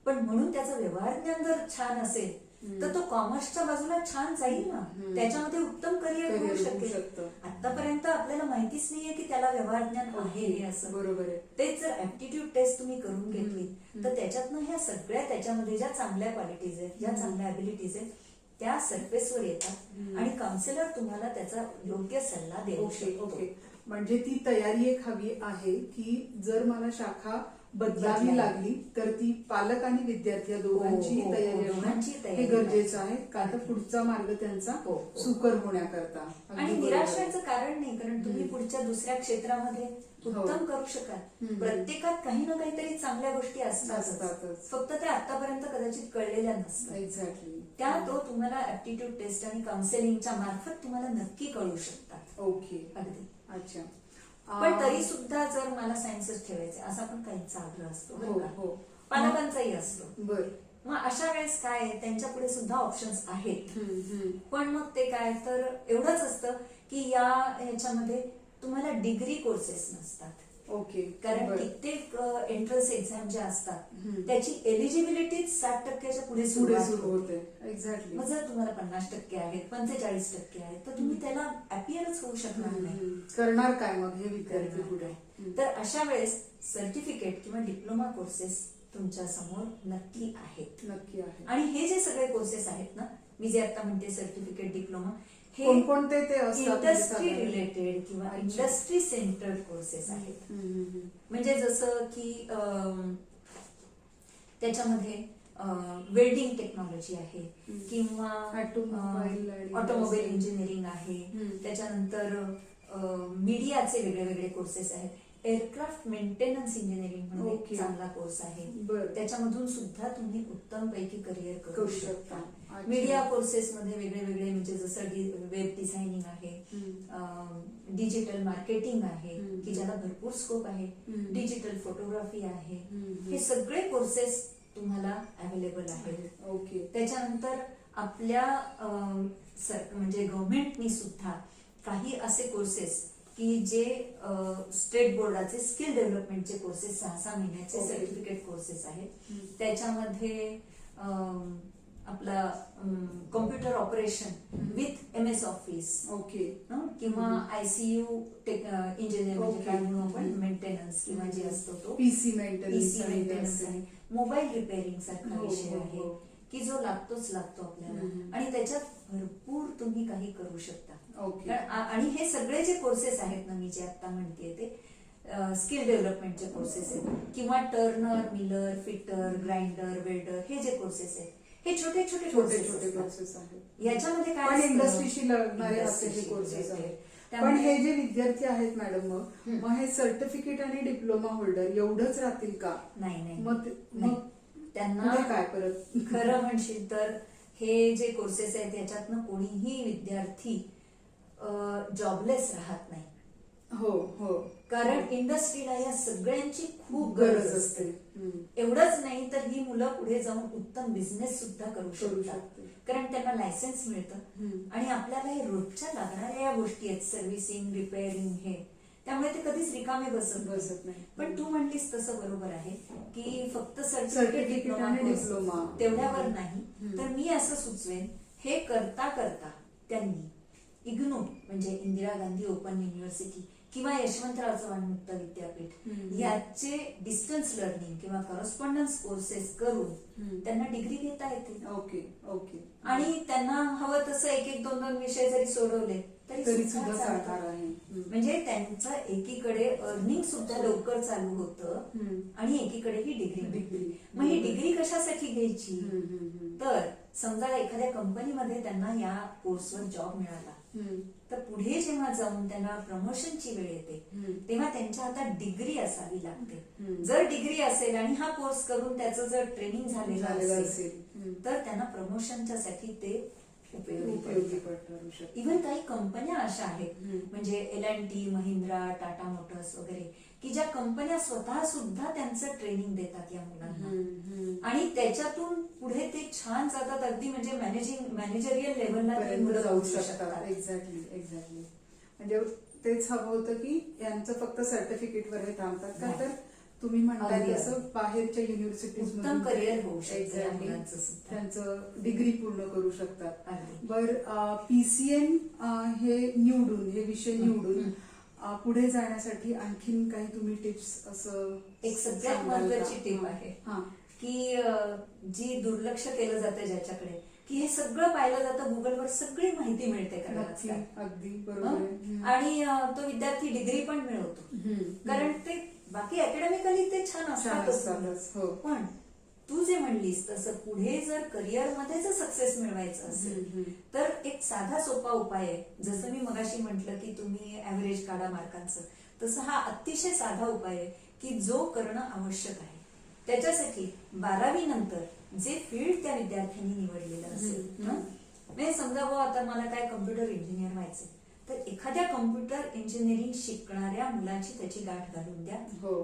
पण म्हणून त्याचं व्यवहार ज्ञान जर छान असेल तर तो कॉमर्सच्या बाजूला छान जाईल ना, त्याच्यामध्ये उत्तम करिअर होऊ करिअर होऊ शकेल. शकतं. आतापर्यंत आपल्याला माहितीच नाहीये की त्याला व्यवहार ज्ञान आहे हे असं. बरोबर आहे. तेच जर ऍप्टिट्यूड टेस्ट तुम्ही करून घेतली तर त्याच्यातनं ह्या सगळ्या त्याच्यामध्ये ज्या चांगल्या क्वालिटीज आहेत, ज्या चांगल्या अबिलिटीज आहेत त्या सरफेसवर येतात आणि काउन्सिलर तुम्हाला त्याचा योग्य सल्ला देऊ ओके. शकतो. ओके. म्हणजे ती तयारी एक हवी आहे की जर मला शाखा बदलावी लागली तर ती पालक आणि विद्यार्थी या दोघांची हो, हो, तयारी दोघांची असणं तयारी हे गरजेचं पाहिजे. आहे, का तर पुढचा मार्ग त्यांचा हो, हो. सुकर होण्याकरता. आणि अगदी निराश बरोबर. व्हायचं कारण नाही, कारण तुम्ही पुढच्या दुसऱ्या क्षेत्रामध्ये उत्तम करू शकाल. प्रत्येकात काही ना काहीतरी चांगल्या गोष्टी असतातच, असतातच. फक्त त्या आतापर्यंत कदाचित कळलेल्या नसतात. एक्झॅक्टली. त्या तो तुम्हाला ऍप्टिट्यूड टेस्ट आणि काउन्सिलिंगच्या मार्फत तुम्हाला नक्की कळू शकतात. ओके. अगदी. अच्छा. पण तरी सुद्धा जर मला सायन्सच ठेवायचे असा पण काहींचा आग्रह असतो बरं हो, का? हो. पालकांचाही असतो. बर. मग अशा वेळेस काय आहे, त्यांच्या पुढे सुद्धा ऑप्शन्स आहेत. हम्म. पण मग ते काय तर एवढंच असतं की या ह्याच्यामध्ये तुम्हाला डिग्री कोर्सेस नसतात. ओके. कारण बर. कित्येक एंट्रन्स एक्झाम ज्या असतात हम्म. त्याची एलिजिबिलिटी 60% पुढे पुढे सुरुवात सुरू होते. होते. एक्झॅक्टली. मग जर तुम्हाला 50% आहेत, 45% आहेत, तर तुम्ही त्याला अपिअरच होऊ शकणार नाही. करणार काय मग हे विद्यार्थी करणार पुढे. काय? तर अशा वेळेस सर्टिफिकेट किंवा डिप्लोमा कोर्सेस तुमच्या समोर नक्की आहेत. नक्की आहे. आणि हे जे सगळे कोर्सेस आहेत ना, मी जे आता म्हणते सर्टिफिकेट, डिप्लोमा, हे कोणकोणते ते असतात? इंडस्ट्री रिलेटेड किंवा अच्छा. इंडस्ट्री सेंटर्ड कोर्सेस आहेत. हम्म. म्हणजे जसं की त्याच्यामध्ये वेल्डिंग टेक्नॉलॉजी आहे किंवा ऑटोमोबाईल इंजिनिअरिंग आहे. त्याच्यानंतर मीडियाचे वेगळे वेगळे कोर्सेस आहेत. एअरक्राफ्ट मेंटेनन्स इंजिनिअरिंग म्हणून एक ओके. चांगला कोर्स आहे. बरं. त्याच्यामधून सुद्धा तुम्ही उत्तम पैकी करिअर करू करू शकता. शकता. अच्छा. मीडिया कोर्सेस मध्ये वेगळे वेगळे म्हणजे जसं वेब डिझायनिंग आहे, डिजिटल मार्केटिंग आहे की ज्याला भरपूर स्कोप आहे, डिजिटल फोटोग्राफी आहे. हे सगळे कोर्सेस तुम्हाला अवेलेबल आहेत. ओके. त्याच्यानंतर आपल्या म्हणजे गव्हर्नमेंटनी सुद्धा काही असे कोर्सेस की जे स्टेट बोर्डाचे स्किल डेव्हलपमेंटचे कोर्सेस 6 महिन्याचे ओके. सर्टिफिकेट कोर्सेस आहेत. त्याच्यामध्ये आपला computer operation with MS office okay. किंवा ICU इंजिनियर म्हणजे ओके. काय म्हणू आपण, मेंटेनन्स किंवा जे असतो तो पीसी PC मेंटेनन्स आहे. मोबाईल रिपेअरिंग सारखा हो, विषय हो, आहे हो. की जो लागतोच आपल्याला, आणि त्याच्यात भरपूर तुम्ही काही करू शकता. ओके. आणि हे सगळे जे कोर्सेस आहेत ना मी जे आता म्हणते ते स्किल डेव्हलपमेंटचे कोर्सेस आहेत किंवा Turner, Miller, fitter, grinder, welder, हे जे कोर्सेस आहेत हे छोटे छोटे छोटे छोटे कोर्सेस आहेत. याच्यामध्ये काय पण असतं? इंडस्ट्रीशी लागणारे असे हे इंडस्ट्रीशी कोर्सेस आहेत. related. पण हे त्यामुळे- जे विद्यार्थी आहेत मॅडम मग हे सर्टिफिकेट आणि डिप्लोमा होल्डर एवढंच राहतील का? नाही मग नाही. त्यांना पुढे काय परत? खरं म्हणशील तर हे जे कोर्सेस आहेत याच्यातनं कोणीही विद्यार्थी जॉबलेस राहत नाही. हो हो. कारण इंडस्ट्रीला या सगळ्यांची खूप गरज गरज असते. असते. एवढंच नाही तर ही मुलं पुढे जाऊन उत्तम बिझनेस सुद्धा करू करू शकतात, शकते. कारण त्यांना लायसन्स मिळतं आणि आपल्याला हे रोजच्या लागणाऱ्या या गोष्टी आहेत, सर्व्हिसिंग, रिपेअरिंग, हे त्यामुळे ते कधीच रिकामे बसत नाही. पण तू म्हणलीस तसं बरोबर आहे की फक्त सर्टिफिकेट सर्टिफिकेट आणि डिप्लोमा तेवढ्यावर नाही. तर मी असं सुचवेन, हे करता करता त्यांनी इग्नू म्हणजे इंदिरा गांधी ओपन युनिव्हर्सिटी किंवा यशवंतराव चव्हाण मुक्त विद्यापीठ हम्म. याचे डिस्टन्स लर्निंग किंवा करस्पॉन्डन्स कोर्सेस करून त्यांना डिग्री घेता येते. Okay okay. आणि त्यांना हवं तसं एक एक दोन दोन विषय जरी सोडवले तरी तरी सुद्धा सुद्धा चालणार चालतं. आहे. म्हणजे त्यांचं एकीकडे अर्निंग सुद्धा लवकर चालू होतं आणि एकीकडे ही डिग्री डिग्री. मग ही डिग्री कशासाठी घ्यायची हम्म. तर समजा एखाद्या कंपनीमध्ये त्यांना या कोर्सवर जॉब मिळाला तर पुढे जेव्हा जाऊन त्यांना प्रमोशनची वेळ येते तेव्हा त्यांच्या हातात डिग्री असावी लागते. जर डिग्री असेल आणि हा कोर्स करून त्याचं जर ट्रेनिंग झालेलं असेल तर त्यांना प्रमोशनच्या साठी ते उपयोगी ठरू शकते. इव्हन काही कंपन्या अशा आहेत म्हणजे L&T, महिंद्रा, टाटा मोटर्स वगैरे की ज्या कंपन्या स्वतः सुद्धा त्यांचं ट्रेनिंग देतात या मुलांना आणि त्याच्यातून पुढे ते छान जातात. अगदी म्हणजे मॅनेजरियल लेव्हलला ते पर्यंत मुलं जाऊ पोहोचू शकतात. एक्झॅक्टली. म्हणजे तेच हवं होतं की यांचं फक्त सर्टिफिकेटवर हे थांबतात का तर तुम्ही म्हणताय अगदी. तसं बाहेरच्या युनिव्हर्सिटीज उत्तम करिअर होऊ शकतं या मुलांचं सुद्धा. त्यांचं डिग्री पूर्ण करू शकतात. अगदी. बर PCM हे निवडून हे विषय निवडून पुढे जाण्यासाठी आणखीन काही तुम्ही टिप्स असं एक सगळ्यात सांगाल का? महत्वाची टिप आहे हा. की जी दुर्लक्ष केलं जातं ज्याच्याकडे की हे सगळं पाहिलं जातं गुगलवर सगळी माहिती मिळते कारण नक्की आजकाल. अगदी बरोबर आहे. आणि तो विद्यार्थी डिग्री पण मिळवतो कारण ते बाकी अकॅडमिकली ते छान छान असतातच. असतातच. हो. पण तू जे म्हणलीस तसं पुढे जर करिअर मध्ये जर सक्सेस मिळवायचं असेल तर एक साधा सोपा उपाय आहे. जसं मी मगाशी म्हटलं की तुम्ही ऍव्हरेज काढा मार्कांचं तसं हा अतिशय साधा उपाय आहे की जो करणं आवश्यक आहे. त्याच्यासाठी 12वी नंतर जे फील्ड त्या विद्यार्थ्यांनी निवडलेलं असेल म्हणजे समजा आता मला काय कम्प्युटर इंजिनियर व्हायचं तर एखाद्या कम्प्युटर इंजिनिअरिंग शिकणाऱ्या मुलाची त्याची गाठ घालून द्या. हो.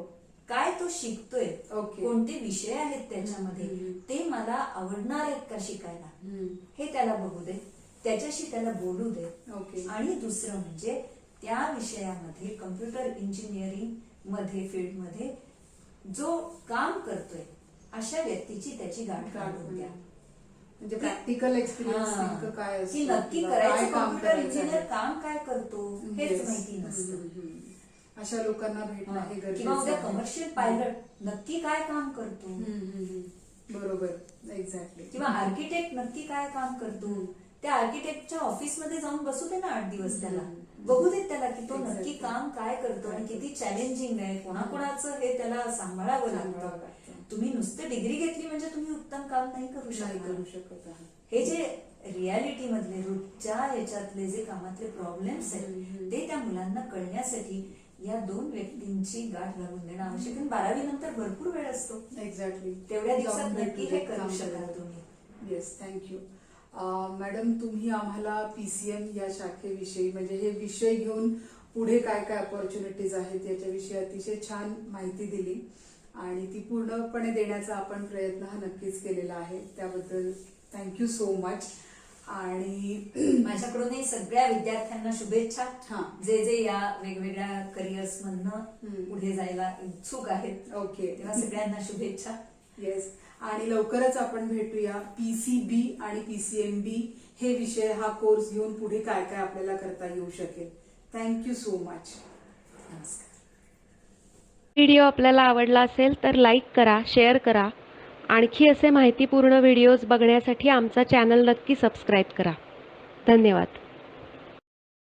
काय तो शिकतोय ओके. कोणते विषय आहेत त्याच्यामध्ये ते मला आवडणार आहेत का शिकायला हे त्याला बघू दे. त्याच्याशी त्याला बोलू दे. ओके. आणि दुसरं म्हणजे त्या विषयामध्ये कम्प्युटर इंजिनिअरिंग मध्ये फील्डमध्ये जो काम करतोय अशा व्यक्तीची त्याची गाठ घालून द्या. म्हणजे प्रॅक्टिकल एक्सपिरियन्स नेमकं काय की असतं नक्की किंवा करायचं काय काम कम्प्युटर करायचं इंजिनियर आहे. काम काय करतो हेच Yes. माहिती नसतं. अशा लोकांना भेटणं हे किंवा गरजेचं उद्या आहे. कमर्शियल पायलट नक्की काय काम करतो बरोबर. एक्झॅक्टली. किंवा आर्किटेक्ट नक्की काय काम करतो त्या आर्किटेक्टच्या ऑफिसमध्ये जाऊन बसू दे ना 8 दिवस त्याला बघू देत त्याला की तो नक्की काम काय करतो आणि किती चॅलेंजिंग आहे कोणाकोणाचं हे त्याला सांभाळावं लागतं. तुम्ही नुसतं डिग्री घेतली म्हणजे तुम्ही उत्तम काम नाही करू शकत. हे जे रियालिटी मधले रोजच्या याच्यातले जे कामातले प्रॉब्लेम्स आहेत ते त्या मुलांना कळण्यासाठी या 2 व्यक्तींची गाठ घालून देणं आवश्यक आहे. 12वी नंतर भरपूर वेळ असतो. एक्झॅक्टली. तेवढ्या दिवसात नक्की हे करू शकाल तुम्ही. येस. थँक्यू. मॅडम तुम्ही आम्हाला PCM या शाखेविषयी म्हणजे हे विषय घेऊन पुढे काय काय अपॉर्च्युनिटीज आहेत याच्याविषयी अतिशय छान माहिती दिली आणि ती पूर्णपणे देण्याचा आपण प्रयत्न हा नक्कीच केलेला आहे. त्याबद्दल थँक्यू सो मच. आणि माझ्याकडूनही सगळ्या विद्यार्थ्यांना शुभेच्छा जे या वेगवेगळ्या करिअर्स मधनं पुढे जायला इच्छुक आहेत. ओके. तेव्हा सगळ्यांना शुभेच्छा. येस. आणि लवकरच आपण भेटूया. PCB आणि PCMB हे विषय हा कोर्स घेऊन पुढे काय काय आपल्याला करता येऊ शकेल. Thank you so much. नमस्कार. व्हिडिओ आपल्याला आवडला असेल तर लाईक करा, शेअर करा. आणखी असे माहितीपूर्ण व्हिडिओज बघण्यासाठी आमचा चॅनल नक्की सबस्क्राईब करा. धन्यवाद.